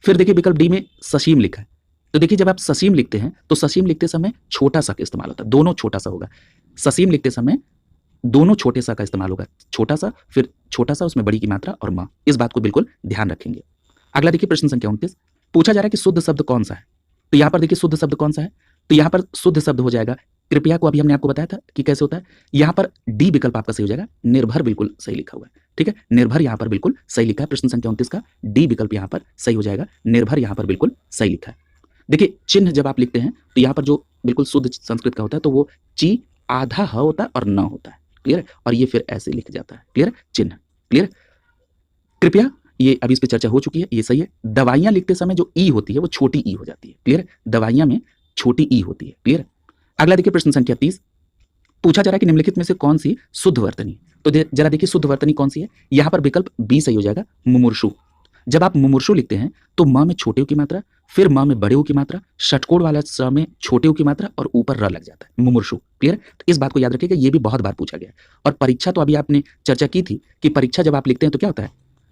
फिर देखिए विकल्प डी में ससीम लिखा है, तो देखिए जब आप ससीम लिखते हैं तो ससीम लिखते समय छोटा सा का इस्तेमाल होता है, दोनों छोटा सा होगा, ससीम लिखते समय दोनों छोटे सा का इस्तेमाल होगा, छोटा सा फिर छोटा सा, उसमें बड़ी की मात्रा और माँ, इस बात को बिल्कुल ध्यान रखेंगे। अगला देखिए प्रश्न संख्या 29, पूछा जा रहा है कि शुद्ध शब्द कौन सा है। तो यहाँ पर देखिए शुद्ध शब्द कौन सा है, तो यहाँ पर शुद्ध शब्द हो जाएगा, कृपया को अभी हमने आपको बताया था कि कैसे होता है। यहाँ पर डी विकल्प आपका सही हो जाएगा, निर्भर बिल्कुल सही लिखा हुआ है, ठीक है, निर्भर यहाँ पर बिल्कुल सही लिखा है। प्रश्न संख्या 29 का डी विकल्प यहाँ पर सही हो जाएगा, निर्भर यहाँ पर बिल्कुल सही लिखा है। देखिए चिन्ह जब आप लिखते हैं तो यहाँ पर जो बिल्कुल शुद्ध संस्कृत का होता है तो वो ची आधा ह होता है और न होता है, क्लियर, और ये फिर ऐसे लिख जाता है, क्लियर, चिन्ह, क्लियर। कृपया, ये अभी इस पर चर्चा हो चुकी है, ये सही है। दवाइयां लिखते समय जो ई होती है वो छोटी ई हो जाती है, क्लियर, दवाइयां में छोटी ई होती है, क्लियर। अगला देखिए प्रश्न संख्या 30, पूछा जा रहा है कि निम्नलिखित में से कौन सी शुद्ध वर्तनी, तो जरा देखिए शुद्ध वर्तनी कौन सी है। यहाँ पर विकल्प बी सही हो जाएगा, मुमूर्षु। जब आप मुमूर्षु लिखते हैं तो म में छोटे ऊ की मात्रा, फिर म में बड़े ऊ की मात्रा, षटकोण वाला स में छोटे ऊ की मात्रा और ऊपर र लग जाता है, मुमूर्षु, क्लियर। तो इस बात को याद रखिएगा, ये भी बहुत बार पूछा गया है। और परीक्षा तो अभी आपने चर्चा की थी कि परीक्षा जब आप लिखते हैं तो क्या होता है,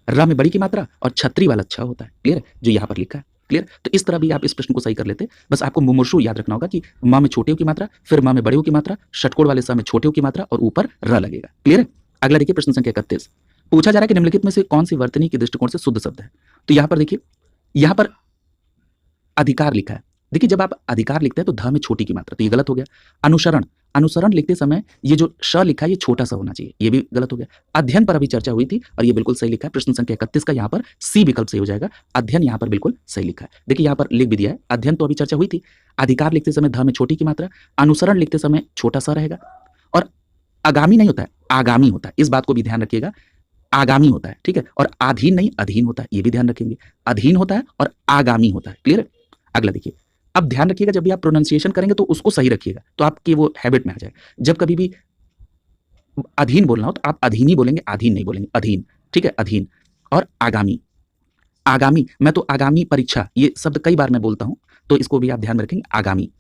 र में बड़ी की मात्रा और छत्री वाला छ होता है, क्लियर, जो यहाँ पर लिखा है, क्लियर। तो इस तरह भी आप इस प्रश्न को सही कर लेते, बस आपको मुमूर्षु याद रखना होगा कि म में छोटे ऊ की मात्रा, फिर म में बड़े ऊ की मात्रा, षटकोण वाले स में छोटे ऊ की मात्रा और ऊपर र लगेगा, क्लियर। अगला देखिए प्रश्न संख्या 31, पूछा जा रहा है कि निम्नलिखित में से कौन सी वर्तनी के दृष्टिकोण से शुद्ध शब्द है। तो यहाँ पर देखिए, यहाँ पर अधिकार लिखा है। देखिए जब आप अधिकार लिखते हैं तो ध में छोटी की मात्रा, तो ये गलत हो गया। अनुसरण, अनुसरण लिखते समय ये जो श लिखा है ये छोटा सा होना चाहिए, ये भी गलत हो गया। अध्ययन पर अभी चर्चा हुई थी और ये बिल्कुल सही लिखा है। प्रश्न संख्या 31 का यहाँ पर सी विकल्प सही हो जाएगा। अध्ययन यहाँ पर बिल्कुल सही लिखा है। देखिए यहाँ पर लिख भी दिया है, अध्ययन तो अभी चर्चा हुई थी। अधिकार लिखते समय ध में छोटी की मात्रा, अनुसरण लिखते समय छोटा सा रहेगा और आगामी नहीं होता है, आगामी होता है, इस बात को भी ध्यान रखिएगा। आगामी होता है, ठीक है, और अधीन नहीं अधीन होता है, ये भी ध्यान रखेंगे। अधीन होता है और आगामी होता है। क्लियर है? अगला देखिए, अब ध्यान रखिएगा जब भी आप प्रोनाउंसिएशन करेंगे तो उसको सही रखिएगा, तो आपकी वो हैबिट में आ जाएगा। जब कभी भी अधीन बोलना हो तो आप अधीन ही बोलेंगे, अधीन नहीं बोलेंगे, अधीन, ठीक है, अधीन। और आगामी, आगामी, मैं तो आगामी परीक्षा ये शब्द कई बार मैं बोलता हूं, तो इसको भी आप ध्यान में रखेंगे, आगामी।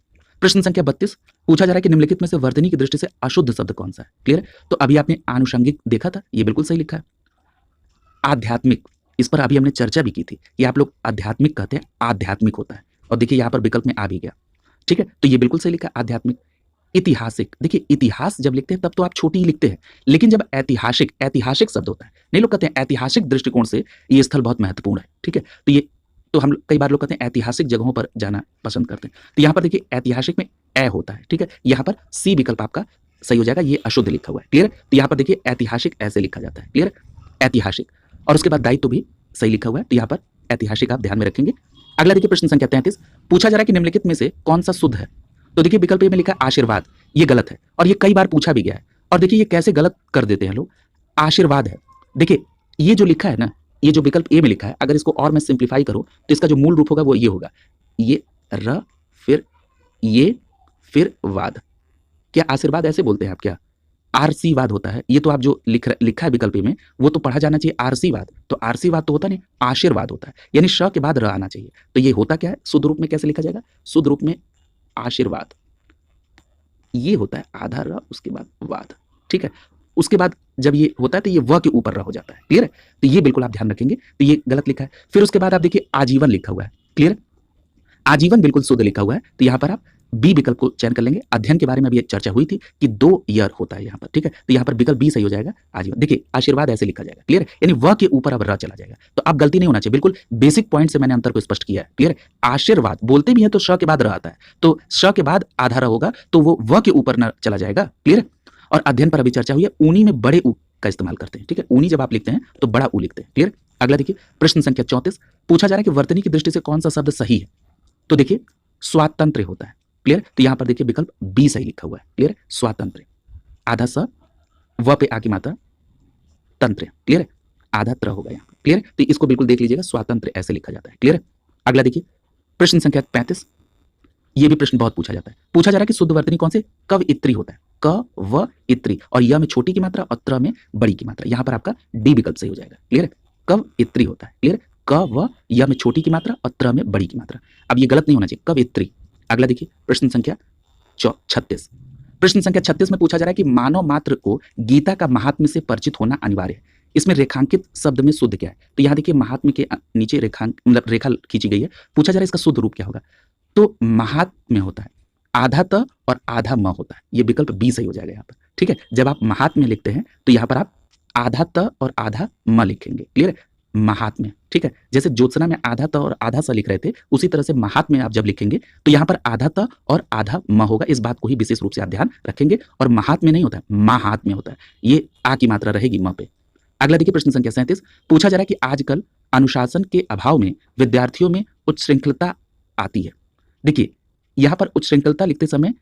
प्रश्न संख्या 32 पूछा जा रहा है कि निम्नलिखित में से वर्तनी की दृष्टि से अशुद्ध शब्द कौन सा है? क्लियर है? तो अभी आपने आनुषंगिक देखा था, ये बिल्कुल सही लिखा है। आध्यात्मिक, इस पर अभी हमने चर्चा भी की थी कि आप लोग आध्यात्मिक कहते हैं, आध्यात्मिक होता है, और देखिए यहाँ पर विकल्प में आ भी गया, ठीक है, तो ये बिल्कुल सही लिखा है, आध्यात्मिक। ऐतिहासिक, देखिए इतिहास जब लिखते हैं तब तो आप छोटी ही लिखते हैं, लेकिन जब ऐतिहासिक, ऐतिहासिक शब्द होता है, नहीं लोग कहते हैं ऐतिहासिक दृष्टिकोण से ये स्थल बहुत महत्वपूर्ण है, ठीक है, तो ये तो हम कई बार लोग कहते हैं ऐतिहासिक जगहों पर जाना पसंद करते हैं, तो यहाँ पर देखिए ऐतिहासिक में ए होता है, ठीक है, यहाँ पर सी विकल्प आपका सही हो जाएगा, ये अशुद्ध लिखा हुआ है। क्लियर? तो यहाँ पर देखिए ऐतिहासिक ऐसे लिखा जाता है। क्लियर? ऐतिहासिक, और उसके बाद दायित्व भी सही लिखा हुआ है, तो यहाँ पर ऐतिहासिक आप ध्यान में रखेंगे। अगला देखिए प्रश्न संख्या 33 पूछा जा रहा है कि निम्नलिखित में से कौन सा शुद्ध है? तो देखिए विकल्प ए में लिखा आशीर्वाद, ये गलत है और ये कई बार पूछा भी गया है। और देखिए ये कैसे गलत कर देते हैं लोग, आशीर्वाद है। देखिए ये जो लिखा है ना, ये जो विकल्प ए में लिखा है, अगर इसको और मैं सिंप्लीफाई करूं तो इसका जो मूल रूप होगा वो ये होगा, ये र फिर ये फिर वाद। क्या आशीर्वाद ऐसे बोलते हैं आप? क्या आरसीवाद होता है? ये तो आप जो लिखा है विकल्प में वो तो पढ़ा जाना चाहिए आरसीवाद, तो आरसीवाद तो होता नहीं, आशीर्वाद होता है, यानी श के बाद र आना चाहिए। तो ये होता क्या है, शुद्ध रूप में कैसे लिखा जाएगा? शुद्ध रूप में आशीर्वाद, ये होता है आधा र उसके बाद वाद, ठीक है। उसके बाद जब ये होता है तो ये व के ऊपर र हो जाता है। क्लियर है? तो ये बिल्कुल आप ध्यान रखेंगे, तो ये गलत लिखा है। फिर उसके बाद आप देखिए आजीवन लिखा हुआ है। क्लियर? आजीवन बिल्कुल शुद्ध लिखा हुआ है, तो यहाँ पर आप बी विकल्प को चयन कर लेंगे। अध्ययन के बारे में अभी चर्चा हुई थी कि 2 ईयर होता है यहाँ पर, ठीक है, तो यहाँ पर विकल्प बी सही हो जाएगा, आजीवन। देखिए आशीर्वाद ऐसे लिखा जाएगा। क्लियर? यानी व के ऊपर अब र चला जाएगा, तो अब गलती नहीं होना चाहिए, बिल्कुल बेसिक पॉइंट से मैंने अंतर को स्पष्ट किया है। क्लियर? आशीर्वाद बोलते भी है तो श के बाद र आता है, तो श के बाद आधा र होगा तो वो व के ऊपर न चला जाएगा। क्लियर? और अध्ययन पर अभी चर्चा हुई है, ऊनी में बड़े ऊ का इस्तेमाल करते हैं, ठीक है, ऊनी जब आप लिखते हैं तो बड़ा ऊ लिखते हैं। क्लियर? अगला देखिए प्रश्न संख्या 34 पूछा जा रहा है कि वर्तनी की दृष्टि से कौन सा शब्द सही है? तो देखिए स्वातंत्र होता है। क्लियर? तो यहां पर देखिए विकल्प बी सही लिखा हुआ है। क्लियर? स्वातंत्र, आधा स व पे आ की मात्रा तंत्र। क्लियर? आधा त्र होगा यहाँ। क्लियर? तो इसको बिल्कुल देख लीजिएगा, स्वातंत्र ऐसे लिखा जाता है। क्लियर? अगला देखिए प्रश्न संख्या 35, ये भी प्रश्न बहुत पूछा जाता है। पूछा जा रहा है कि शुद्ध वर्तनी कौन से कव इत्री होता है? क व इत्री, और य में छोटी की मात्रा और त्र में बड़ी की मात्रा, यहां पर आपका डी विकल्प सही हो जाएगा। क्लियर? कव इत्री होता है। क्लियर? क व य में छोटी की मात्रा और त्र में बड़ी की मात्रा, अब ये गलत नहीं होना चाहिए, कव इत्री। अगला देखिए प्रश्न संख्या 36, प्रश्न संख्या 36 में पूछा जा रहा है कि मानव मात्र को गीता का महात्म्य से परिचित होना अनिवार्य है। इसमें रेखांकित शब्द में शुद्ध क्या है? तो यहाँ देखिए महात्म्य के नीचे मतलब रेखा खींची गई है। पूछा जा रहा है इसका शुद्ध रूप क्या होगा? तो महात्म्य होता है आधा त और आधा म होता है, ये विकल्प बी सही हो जाएगा यहाँ पर। ठीक है, जब आप महात्म्य लिखते हैं तो यहाँ पर आप आधा त और आधा म लिखेंगे। क्लियर है? महात्म्य, ठीक है, जैसे ज्योत्सना में आधा त और आधा स लिख रहे थे, उसी तरह से महात्म्य आप जब लिखेंगे तो यहाँ पर आधा त और आधा म होगा। इस बात को ही विशेष रूप से आप ध्यान रखेंगे। और महात्म्य नहीं होता है, महात्म्य होता है, ये आ की मात्रा रहेगी म पे। अगला देखिए प्रश्न संख्या 37, पूछा जा रहा है कि आजकल अनुशासन के अभाव में विद्यार्थियों में उच्च श्रृंखलता आती है। देखिए यहाँ पर उच्च श्रृंखलता लिखते समय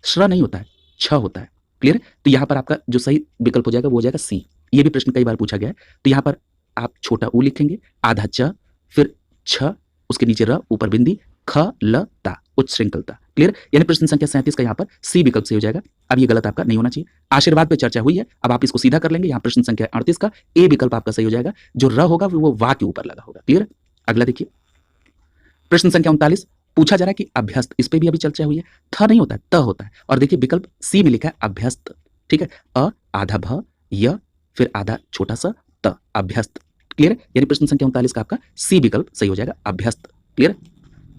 श्र नहीं होता है, छ होता है। क्लियर? तो यहाँ पर आपका जो सही विकल्प हो जाएगा वो हो जाएगा सी। ये भी प्रश्न कई बार पूछा गया है। तो यहाँ पर आप छोटा ऊ लिखेंगे, आधा च, फिर छ, उसके नीचे र, ऊपर बिंदी, ख ल ता, उच्च श्रृंखलता। क्लियर? यानी प्रश्न संख्या 37 का यहाँ पर सी विकल्प सही हो जाएगा। अब ये गलत आपका नहीं होना चाहिए। आशीर्वाद पे चर्चा हुई है, अब आप इसको सीधा कर लेंगे। यहाँ प्रश्न संख्या 38 का ए विकल्प आपका सही हो जाएगा, जो र होगा वो वा के ऊपर लगा होगा। क्लियर? अगला देखिए प्रश्न संख्या 39, पूछा जा रहा है कि अभ्यस्त, इस पे भी अभी चर्चा हुई है, थ नहीं होता है, त होता है। और देखिए विकल्प सी में लिखा है अभ्यस्त। ठीक है, अ आधा भ, य फिर आधा छोटा सा त, अभ्यस्त। क्लियर? यानी प्रश्न संख्या 39 का आपका सी विकल्प सही हो जाएगा, अभ्यस्त। क्लियर?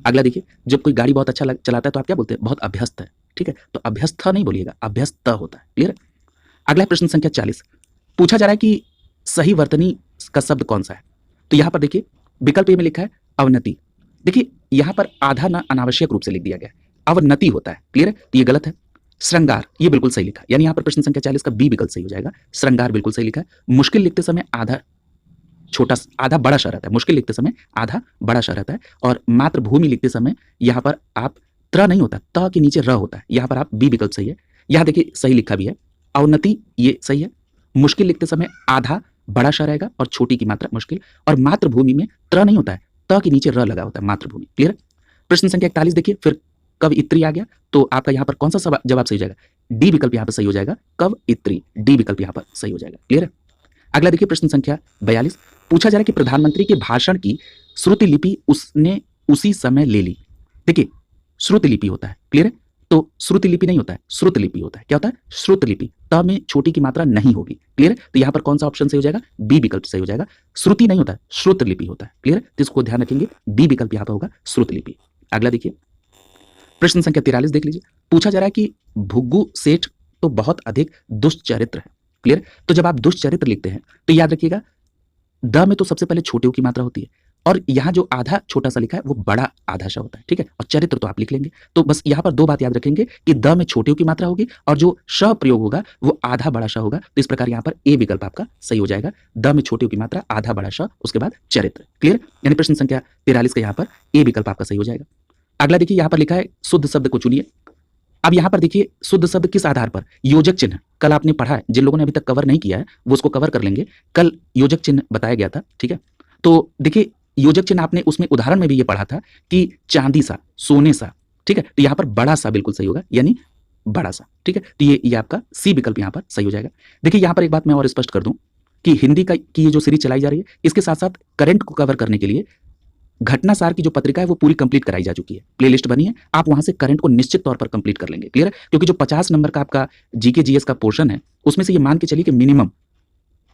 अगला देखिए, जब कोई गाड़ी बहुत अच्छा चलाता है तो आप क्या बोलते हैं? बहुत अभ्यस्त है। ठीक है, तो अभ्यस्त नहीं बोलिएगा, अभ्यस्त होता है। क्लियर? अगला प्रश्न संख्या 40, पूछा जा रहा है कि सही वर्तनी का शब्द कौन सा है? तो यहाँ पर देखिए विकल्प ए में लिखा है अवनति। देखिए यहाँ पर आधा ना अनावश्यक रूप से लिख दिया गया है, अवनति होता है। क्लियर है? तो ये गलत है। श्रृंगार, ये बिल्कुल सही लिखा है, यानी यहाँ पर प्रश्न संख्या 40 का बी विकल्प सही हो जाएगा। श्रृंगार बिल्कुल सही लिखा है। मुश्किल लिखते समय आधा बड़ा श रहता है, मुश्किल लिखते समय आधा बड़ा श रहता है। और मातृभूमि लिखते समय यहाँ पर आप त्र नहीं होता, त के नीचे र होता है, यहाँ पर आप बी विकल्प सही है। यहाँ देखिए सही लिखा भी है। अवनति ये सही है। मुश्किल लिखते समय आधा बड़ा श रहेगा और छोटी की मात्रा मुश्किल। और मातृभूमि में त्र नहीं होता है, त के नीचे र लगा होता है, मातृभूमि। क्लियर। प्रश्न संख्या 41 देखिए, फिर कवयित्री आ गया, तो आपका यहाँ पर कौन सा जवाब सही हो जाएगा? डी विकल्प यहाँ पर सही हो जाएगा, कवयित्री, डी विकल्प यहाँ पर सही हो जाएगा। क्लियर है। अगला देखिए प्रश्न संख्या 42, पूछा जा रहा है कि प्रधानमंत्री के भाषण की श्रुति लिपि उसने उसी समय ले ली। देखिए श्रुति लिपि होता है, क्लियर है, तो श्रुति लिपि नहीं होता है, श्रुत लिपि होता है। क्या होता है? श्रुत लिपि। त में छोटी की मात्रा नहीं होगी। क्लियर है, तो यहाँ पर कौन सा ऑप्शन सही हो जाएगा? बी विकल्प सही हो जाएगा। श्रुति नहीं होता है, श्रुत लिपि होता है। क्लियर है, तो इसको ध्यान रखेंगे, बी विकल्प यहाँ पर होगा, श्रुत लिपि। अगला देखिए प्रश्न संख्या 43 देख लीजिए, पूछा जा रहा है कि भुग्गू सेठ तो बहुत अधिक दुष्चरित्र है। क्लियर, तो जब आप दुष्चरित्र लिखते हैं तो याद रखिएगा द में तो सबसे पहले छोटे की मात्रा होती है, और यहाँ जो आधा छोटा सा लिखा है वो बड़ा आधा सा होता है। ठीक है, और चरित्र तो आप लिख लेंगे। तो बस यहाँ पर दो बात याद रखेंगे कि द में छोटे की मात्रा होगी और जो श प्रयोग होगा वो आधा बड़ा सा होगा। तो इस प्रकार यहाँ पर ए विकल्प आपका सही हो जाएगा, द में छोटे की मात्रा आधा बड़ा सा, उसके बाद चरित्र। क्लियर, यानी प्रश्न संख्या 43 का यहाँ पर ए विकल्प आपका सही हो जाएगा। अगला देखिए यहाँ पर लिखा है शुद्ध शब्द को चुनिए। अब यहाँ पर देखिए शुद्ध शब्द किस आधार पर? योजक चिन्ह। कल आपने पढ़ा है, जिन लोगों ने अभी तक कवर नहीं किया है वो उसको कवर कर लेंगे। कल योजक चिन्ह बताया गया था। ठीक है, तो देखिए योजक चिन्ह आपने उसमें उदाहरण में भी ये पढ़ा था कि चांदी सा, सोने सा। ठीक है, तो यहाँ पर बड़ा सा बिल्कुल सही होगा, यानी बड़ा सा। ठीक है, तो ये आपका सी विकल्प यहाँ पर सही हो जाएगा। देखिए यहाँ पर एक बात मैं और स्पष्ट कर दूं कि हिंदी की ये जो सीरीज चलाई जा रही है, इसके साथ साथ करंट को कवर करने के लिए घटनासार की जो पत्रिका है वो पूरी कंप्लीट कराई जा चुकी है, प्लेलिस्ट बनी है, आप वहां से करंट को निश्चित तौर पर कंप्लीट कर लेंगे। क्लियर है, क्योंकि जो 50 नंबर का आपका जीके जीएस का पोर्शन है उसमें से ये मान के चलिए कि मिनिमम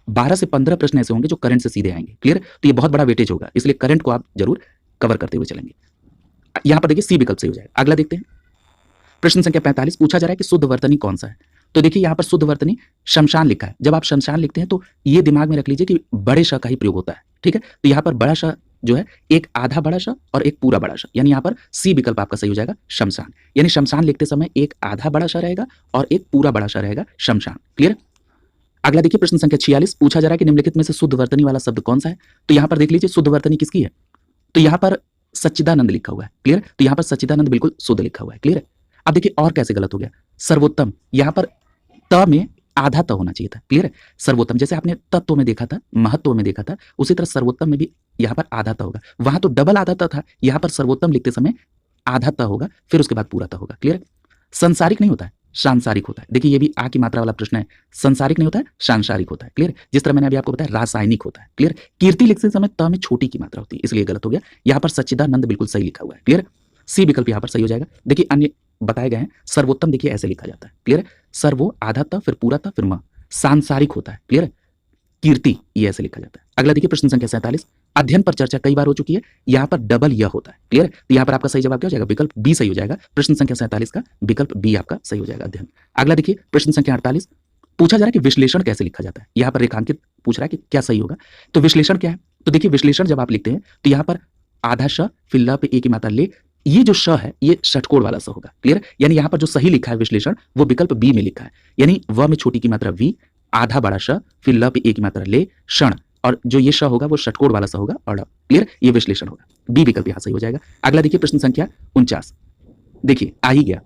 12 से 15 प्रश्न ऐसे होंगे जो करंट से सीधे आएंगे। क्लियर, तो ये बहुत बड़ा वेटेज होगा, इसलिए करंट को आप जरूर कवर करते हुए चलेंगे। यहां पर देखिए सी विकल्प सही हो जाएगा। अगला देखते हैं प्रश्न संख्या 45, पूछा जा रहा है कि शुद्ध वर्तनी कौन सा है? तो देखिए यहाँ पर शुद्ध वर्तनी शमशान लिखा है। जब आप शमशान लिखते हैं तो ये दिमाग में रख लीजिए कि बड़े श का ही प्रयोग होता है। ठीक है, तो यहाँ पर बड़ा श जो है एक आधा बड़ा श और एक पूरा बड़ा श, यानी यहाँ पर सी विकल्प आपका सही हो जाएगा, शमशान। यानी शमशान लिखते समय एक आधा बड़ा श रहेगा और एक पूरा बड़ा श रहेगा, शमशान। क्लियर। अगला देखिए प्रश्न संख्या 46, पूछा जा रहा है कि निम्नलिखित में से शुद्ध वर्तनी वाला शब्द कौन सा है? तो यहाँ पर देख लीजिए शुद्ध वर्तनी किसकी है, तो यहाँ पर सच्चिदानंद लिखा हुआ है। क्लियर, तो यहाँ पर सच्चिदानंद बिल्कुल शुद्ध लिखा हुआ है। क्लियर है। अब देखिए और कैसे गलत हो गया, सर्वोत्तम, यहाँ पर त में आधा त होना चाहिए था। क्लियर है, सर्वोत्तम जैसे आपने तत्व में देखा था, महत्व में देखा था, उसी तरह सर्वोत्तम में भी यहाँ पर आधा त होगा। वहां तो डबल आधा त था, यहाँ पर सर्वोत्तम लिखते समय आधा त होगा, फिर उसके बाद पूरा त होगा। क्लियर है। संसारिक नहीं होता है, सांसारिक होता है। देखिए ये भी आ की मात्रा वाला प्रश्न है, संसारिक नहीं होता है, सांसारिक होता है। क्लियर, जिस तरह मैंने अभी आपको बताया रासायनिक होता है। क्लियर, कीर्ति लिखते समय त में छोटी की मात्रा होती है, इसलिए गलत हो गया। यहाँ पर सच्चिदानंद बिल्कुल सही लिखा हुआ है। क्लियर, सी विकल्प यहाँ पर सही हो जाएगा। देखिए अन्य बताए गए हैं, सर्वोत्तम देखिए ऐसे लिखा जाता है। क्लियर है, सर्वो आधा त फिर पूरा त फिर म, सांसारिक होता है। क्लियर है, कीर्ति ये ऐसे लिखा जाता है। अगला देखिए प्रश्न संख्या 47, अध्ययन पर चर्चा कई बार हो चुकी है, यहाँ पर डबल यह होता है। क्लियर है, तो यहाँ पर आपका सही जवाब क्या हो जाएगा? विकल्प बी सही हो जाएगा। प्रश्न संख्या 47 का विकल्प बी आपका सही हो जाएगा, अध्ययन। अगला देखिए प्रश्न संख्या 48, पूछा जा रहा है कि विश्लेषण कैसे लिखा जाता है। यहाँ पर रेखांकित पूछ रहा है कि क्या सही होगा, तो विश्लेषण क्या है? तो देखिए विश्लेषण जब आप लिखते हैं तो यहाँ पर आधा श फिर ल पे ए की मात्रा ले, ये जो श है ये षटकोण वाला स होगा। क्लियर, यानी यहाँ पर जो सही लिखा है विश्लेषण वो विकल्प बी में लिखा है, यानी व में छोटी की मात्रा वी, आधा बड़ा श फिर ल पे ए की मात्रा ले, क्षण, और जो ये श होगा वो षटकोण वाला स होगा और। क्लियर, ये विश्लेषण होगा, बी विकल्प यहाँ सही हो जाएगा। अगला देखिए प्रश्न संख्या 49, देखिए आ ही गया,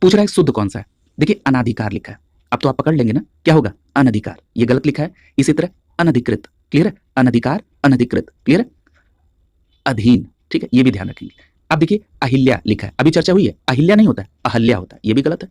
पूछ रहा है शुद्ध कौन सा है? देखिए अनाधिकार लिखा है, अब तो आप पकड़ लेंगे ना क्या होगा, अनधिकार, ये गलत लिखा है। इसी तरह अनधिकृत, क्लियर है, अनधिकार अनधिकृत, क्लियर है, अधीन, ठीक है, ये भी ध्यान रखेंगे। अब देखिए अहिल्या लिखा है, अभी चर्चा हुई है, अहिल्या नहीं होता है, अहल्या होता है, ये भी गलत है।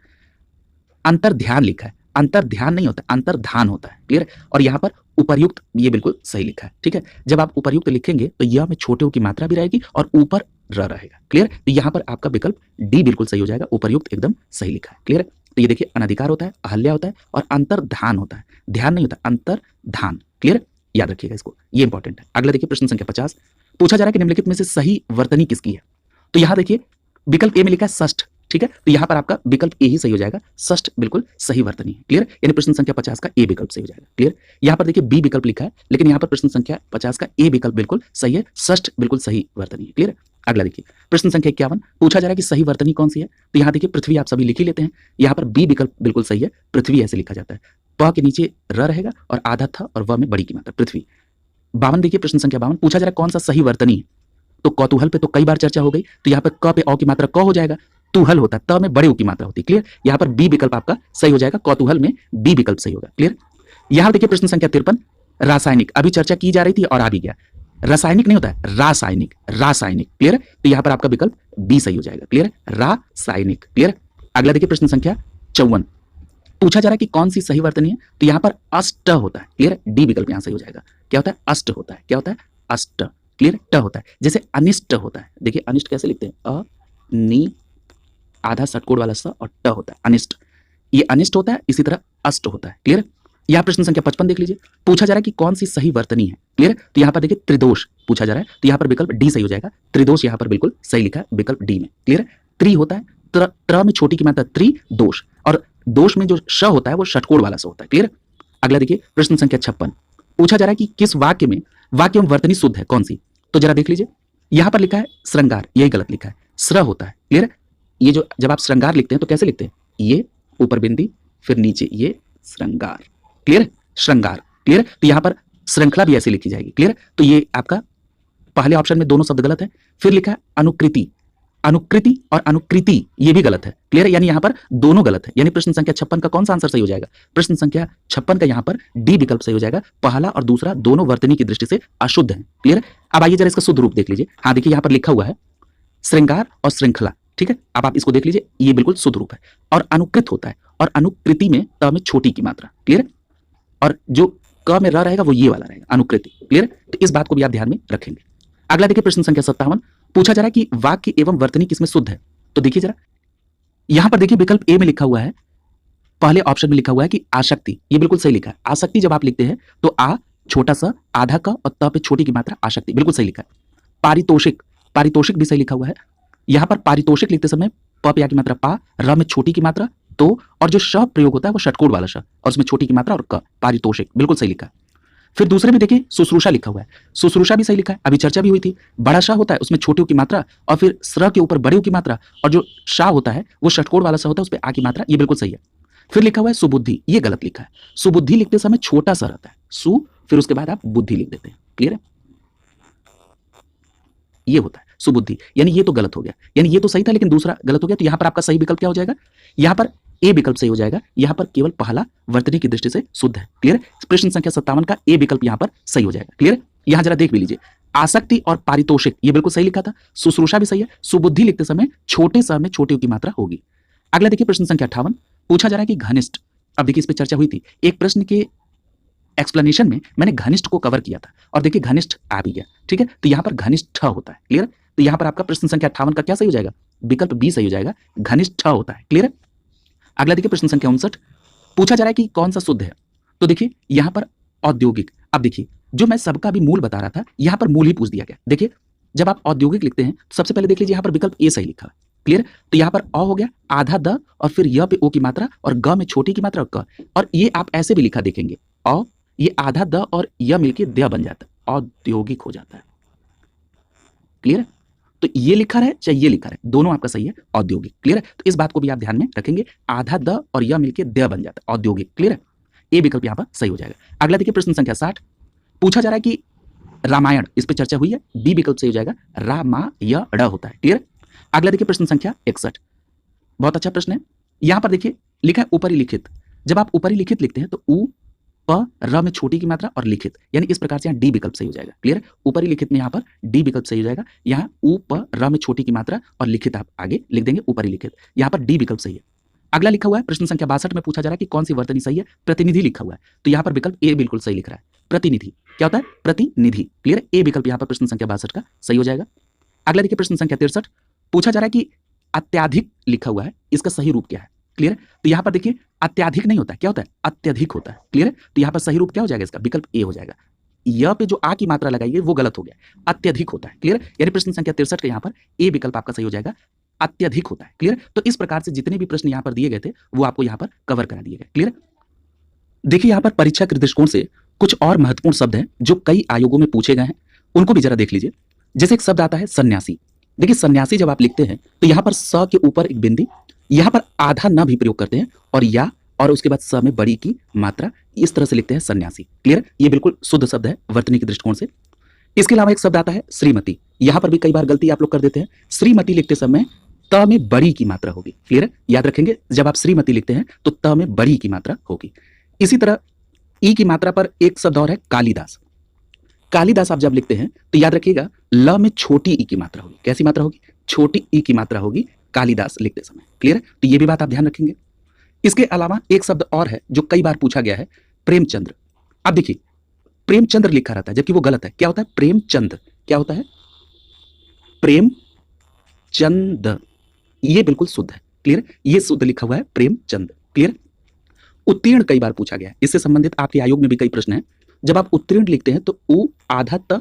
अंतर ध्यान लिखा है, अंतर ध्यान नहीं होता, अंतर धान होता है। क्लियर, और यहाँ पर उपर्युक्त ये बिल्कुल सही लिखा है। ठीक है, जब आप उपर्युक्त लिखेंगे तो यह में छोटे की मात्रा भी रहेगी और ऊपर र रहेगा। क्लियर, तो यहाँ पर आपका विकल्प डी बिल्कुल सही हो जाएगा, उपर्युक्त एकदम सही लिखा है। क्लियर, तो ये देखिए अनधिकार होता है, अहल्या होता है और अंतर धान होता है, ध्यान नहीं होता, अंतर धान। क्लियर, याद रखिएगा इसको, ये इंपॉर्टेंट है। अगला देखिए प्रश्न संख्या 50, पूछा जा रहा है कि निम्नलिखित में से सही वर्तनी किसकी है? तो यहाँ देखिए विकल्प ए में लिखा है षष्ठ, ठीक है, तो यहाँ पर आपका विकल्प ए ही सही हो जाएगा, षष्ठ बिल्कुल सही वर्तनी है। क्लियर, यानी प्रश्न संख्या 50 का ए विकल्प सही हो जाएगा। क्लियर, यहाँ पर देखिए बी विकल्प लिखा है, लेकिन यहाँ पर प्रश्न संख्या 50 का ए विकल्प बिल्कुल सही है, षष्ठ बिल्कुल सही वर्तनी है। क्लियर, अगला देखिए प्रश्न संख्या 51 पूछा जा रहा है कि सही वर्तनी कौन सी है। तो यहाँ देखिए पृथ्वी आप सभी लिख ही लेते हैं, यहाँ पर बी विकल्प बिल्कुल सही है, पृथ्वी ऐसे लिखा जाता है। प के नीचे र रहेगा और आधा था और व में बड़ी की मात्रा पृथ्वी। 52 देखिए प्रश्न संख्या 52 पूछा जा रहा है कौन सा सही वर्तनी है। तो कौतूहल पे तो कई बार चर्चा हो गई, तो यहाँ पर क पे अ की मात्रा क हो जाएगा, तुहल होता है त में बड़े उ की मात्रा होती है। क्लियर, यहाँ पर बी विकल्प आपका सही हो जाएगा, कौतूहल में बी विकल्प सही होगा। क्लियर, यहाँ देखिए प्रश्न संख्या 53 रासायनिक, अभी चर्चा की जा रही थी और आ भी गया, रासायनिक नहीं होता है रासायनिक, रासायनिक। क्लियर, तो यहाँ पर आपका विकल्प बी सही हो जाएगा। क्लियर, रासायनिक। क्लियर, अगला देखिए प्रश्न संख्या 54 पूछा जा रहा है कि कौन सी सही वर्तनी है। तो यहाँ पर अष्ट होता है। क्लियर, डी विकल्प यहाँ सही हो जाएगा। क्या होता है, अष्ट होता है। क्या होता है, अष्ट। क्लियर, ट होता है, जैसे अनिष्ट होता है। देखिए अनिष्ट कैसे लिखते हैं, अ नी आधा षटकोण वाला स और ट होता है, अनिष्ट। ये अनिष्ट होता है, इसी तरह अष्ट होता है। क्लियर, यहाँ प्रश्न संख्या 55 देख लीजिए, पूछा जा रहा है कि कौन सी सही वर्तनी है। क्लियर, तो यहाँ पर देखिए त्रिदोष पूछा जा रहा है, तो यहाँ पर विकल्प डी सही हो जाएगा। त्रिदोष यहाँ पर बिल्कुल सही लिखा है विकल्प डी में। क्लियर, त्रि होता है, त्र में छोटी की मात्रा त्रि दोष, और दोष में जो श होता है वो षटकोण वाला स होता है। क्लियर, अगला देखिए प्रश्न संख्या 56 पूछा जा रहा है कि किस वाक्य में वाक्य में वर्तनी शुद्ध है, कौन सी। तो जरा देख लीजिए, यहाँ पर लिखा है श्रृंगार, यही गलत लिखा है, श्र होता है। क्लियर, ये जो जब आप श्रृंगार लिखते हैं तो कैसे लिखते हैं, ये ऊपर बिंदी फिर नीचे ये श्रृंगार। क्लियर, श्रृंगार। क्लियर, तो यहाँ पर श्रृंखला भी ऐसे लिखी जाएगी। क्लियर, तो ये आपका पहले ऑप्शन में दोनों शब्द गलत है। फिर लिखा है अनुकृति, अनुकृति और अनुकृति ये भी गलत है। क्लियर, यानी यहाँ पर दोनों गलत है, यानी प्रश्न संख्या 56 का कौन सा आंसर सही हो जाएगा, प्रश्न संख्या 56 का यहाँ पर डी विकल्प सही हो जाएगा। पहला और दूसरा दोनों वर्तनी की दृष्टि से अशुद्ध है। क्लियर, अब आइए जरा इसका शुद्ध रूप देख लीजिए। हाँ देखिए यहाँ पर लिखा हुआ है श्रृंगार और श्रृंखला, ठीक है, अब आप इसको देख लीजिए, ये बिल्कुल शुद्ध रूप है। और अनुकृत होता है, और अनुकृति में त में छोटी की मात्रा। क्लियर, और जो क में र रहेगा वो ये वाला रहेगा, अनुकृति। क्लियर, तो इस बात को भी आप ध्यान में रखेंगे। अगला देखिए प्रश्न संख्या 57 पूछा जा रहा है कि वाक्य एवं वर्तनी किसमें शुद्ध है। तो देखिए जरा, यहां पर देखिए विकल्प ए में लिखा हुआ है, पहले ऑप्शन में लिखा हुआ है कि आसक्ति, ये बिल्कुल सही लिखा है। आसक्ति जब आप लिखते हैं तो आ छोटा सा आधा क और त पे छोटी की मात्रा आसक्ति, बिल्कुल सही लिखा है। पारितोषिक, पारितोषिक भी सही लिखा हुआ है। यहां पर पारितोषिक लिखते समय प पे आ की मात्रा पा, र में छोटी की मात्रा तो, और जो श प्रयोग होता है वो षटकोण वाला श, और उसमें छोटी की मात्रा और क, पारितोषिक, बिल्कुल सही लिखा है। फिर दूसरे में देखिए शुश्रूषा लिखा हुआ है, शुश्रूषा भी सही लिखा है, अभी चर्चा भी हुई थी। बड़ा श होता है उसमें छोटी की मात्रा, और फिर स्र के ऊपर बड़े की मात्रा, और जो शा होता है वो षटकोण वाला सा होता है, उस पर आ की मात्रा, ये बिल्कुल सही है। फिर लिखा हुआ है सुबुद्धि, ये गलत लिखा है। सुबुद्धि लिखते समय छोटा सा रहता है, सु फिर उसके बाद आप बुद्धि लिख देते हैं। क्लियर है, ये होता है सुबुद्धि, यानी ये तो गलत हो गया, यानी ये तो सही था लेकिन दूसरा गलत हो गया। तो यहाँ पर आपका सही विकल्प क्या हो जाएगा, यहाँ पर ए विकल्प सही हो जाएगा। यहाँ पर केवल पहला वर्तनी की दृष्टि से शुद्ध है। क्लियर, प्रश्न संख्या 57 का ए विकल्प यहाँ पर सही हो जाएगा। क्लियर, यहाँ जरा देख भी लीजिए, आसक्ति और पारितोषिक ये बिल्कुल सही लिखा था, शुश्रूषा भी सही है, सुबुद्धि लिखते समय छोटे स में छोटी की मात्रा होगी। अगला देखिए प्रश्न संख्या 58 पूछा जा रहा है कि घनिष्ठ, अब देखिए इस पर चर्चा हुई थी, एक प्रश्न के एक्सप्लेनेशन में मैंने घनिष्ठ को कवर किया था, और देखिए घनिष्ठ आ भी गया। ठीक है, तो यहाँ पर घनिष्ठ होता है। क्लियर, तो यहाँ पर आपका प्रश्न संख्या 58 का क्या सही हो जाएगा, विकल्प बी सही हो जाएगा, घनिष्ठ होता है। क्लियर, अगला देखिए प्रश्न संख्या 59 पूछा जा रहा है कि कौन सा शुद्ध है। तो देखिए यहाँ पर औद्योगिक, अब देखिए जो मैं सबका भी मूल बता रहा था, यहाँ पर मूल ही पूछ दिया गया। देखिए जब आप औद्योगिक लिखते हैं तो सबसे पहले देख लीजिए यहाँ पर विकल्प ए सही लिखा है। क्लियर, तो यहाँ पर अ हो गया, आधा द, और फिर य पे ओ की मात्रा, और ग में छोटी की मात्रा और क, और ये आप ऐसे भी लिखा देखेंगे, अ ये आधा द और य मिलके द बन जाता है, औद्योगिक हो जाता है। क्लियर, तो ये लिखा रहे चाहे ये लिखा रहे, दोनों आपका सही है, औद्योगिक। क्लियर है, तो इस बात को भी आप ध्यान में रखेंगे, आधा द और य मिलके द बन जाता है, औद्योगिक। क्लियर है, ए विकल्प यहाँ पर सही हो जाएगा। अगला देखिए प्रश्न संख्या 60 पूछा जा रहा है कि रामायण, इस पर चर्चा हुई है, बी विकल्प सही हो जाएगा, रामायण होता है। क्लियर, अगला देखिए प्रश्न संख्या 61, बहुत अच्छा प्रश्न है। यहाँ पर देखिए लिखा है ऊपरी लिखित, जब आप ऊपरी लिखित लिखते हैं तो उ प र में छोटी की मात्रा और लिखित, यानी इस प्रकार से यहाँ डी विकल्प सही हो जाएगा। क्लियर, ऊपरी लिखित में यहाँ पर डी विकल्प सही हो जाएगा। यहाँ उ प र में छोटी की मात्रा और लिखित आप आगे लिख देंगे, ऊपरी लिखित, यहाँ पर डी विकल्प सही है। अगला लिखा हुआ है प्रश्न संख्या 62 में पूछा जा रहा है कि कौन सी वर्तनी सही है, प्रतिनिधि लिखा हुआ है, तो यहाँ पर विकल्प ए बिल्कुल सही लिख रहा है, प्रतिनिधि। क्या होता है, प्रतिनिधि। क्लियर, ए विकल्प यहाँ पर प्रश्न संख्या 62 का सही हो जाएगा। अगला देखिए प्रश्न संख्या 63 पूछा जा रहा है कि अत्याधिक लिखा हुआ है, इसका सही रूप क्या है। क्लियर, तो यहाँ पर देखिए अत्याधिक नहीं होता है, क्या होता है, अत्यधिक होता है। क्लियर, तो यहाँ पर सही रूप क्या हो जाएगा, इसका विकल्प ए हो जाएगा। य पे जो आ की मात्रा लगाई है वो गलत हो गया, अत्यधिक होता है। क्लियर, यानी प्रश्न संख्या 63 का यहाँ पर ए विकल्प आपका सही हो जाएगा, अत्यधिक होता है। क्लियर, तो इस प्रकार से जितने भी प्रश्न यहाँ पर दिए गए थे वो आपको यहाँ पर कवर करा दिए गए। क्लियर, देखिए यहाँ पर परीक्षा के दृष्टिकोण से कुछ और महत्वपूर्ण शब्द हैं जो कई आयोगों में पूछे गए हैं, उनको भी जरा देख लीजिए। जैसे एक शब्द आता है सन्यासी, देखिए सन्यासी जब आप लिखते हैं तो यहाँ पर स के ऊपर एक बिंदी, यहाँ पर आधा न भी प्रयोग करते हैं और या और उसके बाद स में बड़ी की मात्रा, इस तरह से लिखते हैं सन्यासी। क्लियर? ये बिल्कुल शुद्ध शब्द है वर्तनी के दृष्टिकोण से। इसके अलावा एक शब्द आता है श्रीमती। यहाँ पर भी कई बार गलती आप लोग कर देते हैं। श्रीमती लिखते समय त में बड़ी की मात्रा होगी। क्लियर है? याद रखेंगे जब आप श्रीमती लिखते हैं तो त में बड़ी की मात्रा होगी। इसी तरह ई की मात्रा पर एक शब्द और है कालिदास। कालिदास आप जब लिखते हैं तो याद रखिएगा ल में छोटी ई की मात्रा होगी। कैसी मात्रा होगी? छोटी ई की मात्रा होगी कालिदास लिखते समय। क्लियर है? तो ये भी बात आप ध्यान रखेंगे। इसके अलावा एक शब्द और है जो कई बार पूछा गया है, प्रेमचंद्र। अब देखिए प्रेमचंद्र लिखा रहता है जबकि वो गलत है। क्या होता है? प्रेमचंद। क्या होता है? प्रेमचंद। ये बिल्कुल शुद्ध है। क्लियर? ये शुद्ध लिखा हुआ है प्रेमचंद। क्लियर? उत्तीर्ण कई बार पूछा गया है, इससे संबंधित आपके आयोग में भी कई प्रश्न हैं। जब आप उत्तीर्ण लिखते हैं तो उ आधा त,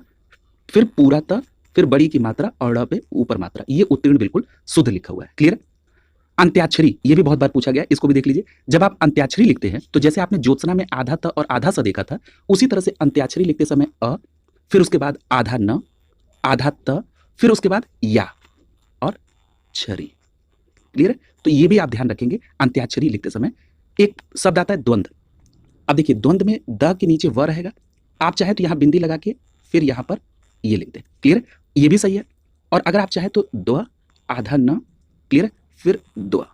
फिर पूरा त, फिर बड़ी की मात्रा और ड़ पे ऊपर मात्रा, ये उत्तीर्ण बिल्कुल शुद्ध लिखा हुआ है। क्लियर? अंत्याक्षरी, ये भी बहुत बार पूछा गया, इसको भी देख लीजिए। जब आप अंत्याक्षरी लिखते हैं तो जैसे आपने ज्योत्सना में आधा त और आधा स देखा था, उसी तरह से अंत्याक्षरी लिखते समय अ, फिर उसके बाद आधा न, आधा त, फिर उसके बाद या और छरी। क्लियर है? तो ये भी आप ध्यान रखेंगे अंत्याक्षरी लिखते समय। एक शब्द आता है द्वंद। अब देखिए द्वंद में द के नीचे व रहेगा, आप चाहे तो यहाँ बिंदी लगा के फिर यहाँ पर ये लिख दें। क्लियर? ये भी सही है। और अगर आप चाहे तो द आधा न, क्लियर, फिर द।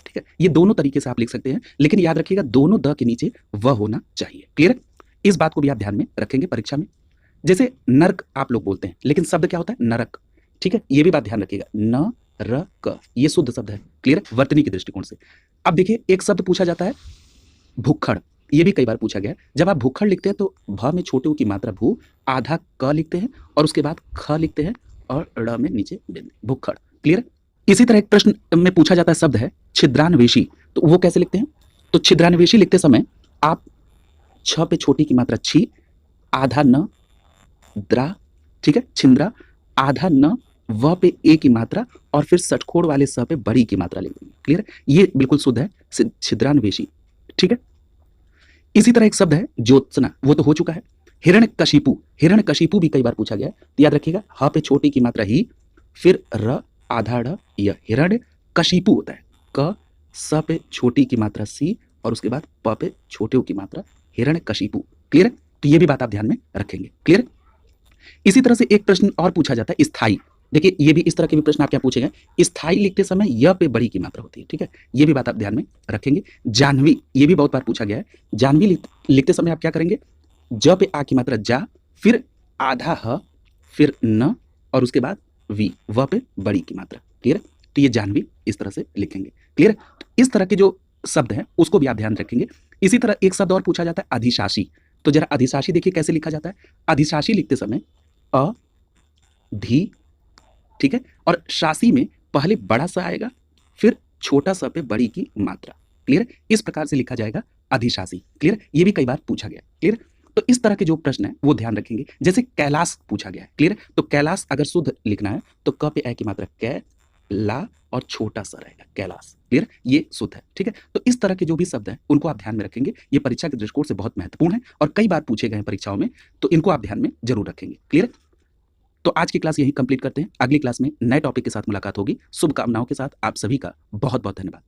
ठीक है? ये दोनों तरीके से आप लिख सकते हैं, लेकिन याद रखिएगा दोनों द के नीचे व होना चाहिए। क्लियर? इस बात को भी आप ध्यान में रखेंगे परीक्षा में। जैसे नर्क आप लोग बोलते हैं, लेकिन शब्द क्या होता है? नरक। ठीक है? ये भी बात ध्यान रखिएगा, न र क, ये शुद्ध शब्द है। क्लियर? वर्तनी के दृष्टिकोण से। अब देखिए एक शब्द पूछा जाता है भूखड़। ये भी कई बार पूछा गया है। जब आप भूखड़ लिखते हैं तो भ में छोटे ऊ की मात्रा भू, आधा क लिखते हैं और उसके बाद ख लिखते हैं और ड़ में नीचे बिंदी, भूखड़। क्लियर? इसी तरह एक प्रश्न में पूछा जाता है शब्द है छिद्रान्वेषी, तो वो कैसे लिखते हैं? तो छिद्रान्वेषी लिखते समय आप छ पे छोटी की मात्रा छी, आधा न, द्रा, ठीक है, छिंद्रा, आधा न, व पे ए की मात्रा और फिर सटखोड़ वाले स पे बड़ी की मात्रा लिख देंगे। क्लियर? ये बिल्कुल शुद्ध है छिद्रान्वेषी। ठीक है? इसी तरह एक शब्द है ज्योत्सना, वो तो हो चुका है। हिरण्यकशिपु, हिरण्यकशिपु भी कई बार पूछा गया है, तो याद रखिएगा ह पे छोटी की मात्रा ही, फिर र आधा ड़ य, हिरण्यकशिपु होता है। क स पे छोटी की मात्रा सी और उसके बाद प पे छोटे ऊ की मात्रा, हिरण्यकशिपु। क्लियर है? तो ये भी बात आप ध्यान में रखेंगे। क्लियर? इसी तरह से एक प्रश्न और पूछा जाता है स्थाई। देखिए ये भी इस तरह के भी प्रश्न आप क्या पूछेंगे, स्थाई लिखते समय य पे बड़ी की मात्रा होती है। ठीक है? ये भी बात आप ध्यान में रखेंगे। जाह्नवी, ये भी बहुत बार पूछा गया है। जाह्नवी लिखते समय आप क्या करेंगे? ज पे आ की मात्रा जा, फिर आधा ह, फिर न और उसके बाद वी, व पे बड़ी की मात्रा। क्लियर? तो ये जाह्नवी इस तरह से लिखेंगे। क्लियर? इस तरह के जो शब्द हैं उसको भी आप ध्यान रखेंगे। इसी तरह एक शब्द और पूछा जाता है अधिशासी। तो जरा अधिशासी देखिए कैसे लिखा जाता है। अधिशासी लिखते समय अ, धी, ठीक है, और शासी में पहले बड़ा सा आएगा, फिर छोटा सा पे बड़ी की मात्रा। क्लियर? इस प्रकार से लिखा जाएगा अधिशासी। क्लियर? ये भी कई बार पूछा गया। क्लियर? तो इस तरह के जो प्रश्न है वो ध्यान रखेंगे। जैसे कैलाश पूछा गया है। क्लियर? तो कैलाश अगर शुद्ध लिखना है तो क पे ए की मात्रा कै, ला और छोटा सा रहेगा कैलाश। क्लियर? ये शुद्ध है। ठीक है? तो इस तरह के जो भी शब्द हैं उनको आप ध्यान में रखेंगे। ये परीक्षा के दृष्टिकोण से बहुत महत्वपूर्ण है और कई बार पूछे गए हैं परीक्षाओं में, तो इनको आप ध्यान में जरूर रखेंगे। क्लियर? तो आज की क्लास यही कंप्लीट करते हैं। अगली क्लास में नए टॉपिक के साथ मुलाकात होगी। शुभकामनाओं के साथ आप सभी का बहुत बहुत धन्यवाद।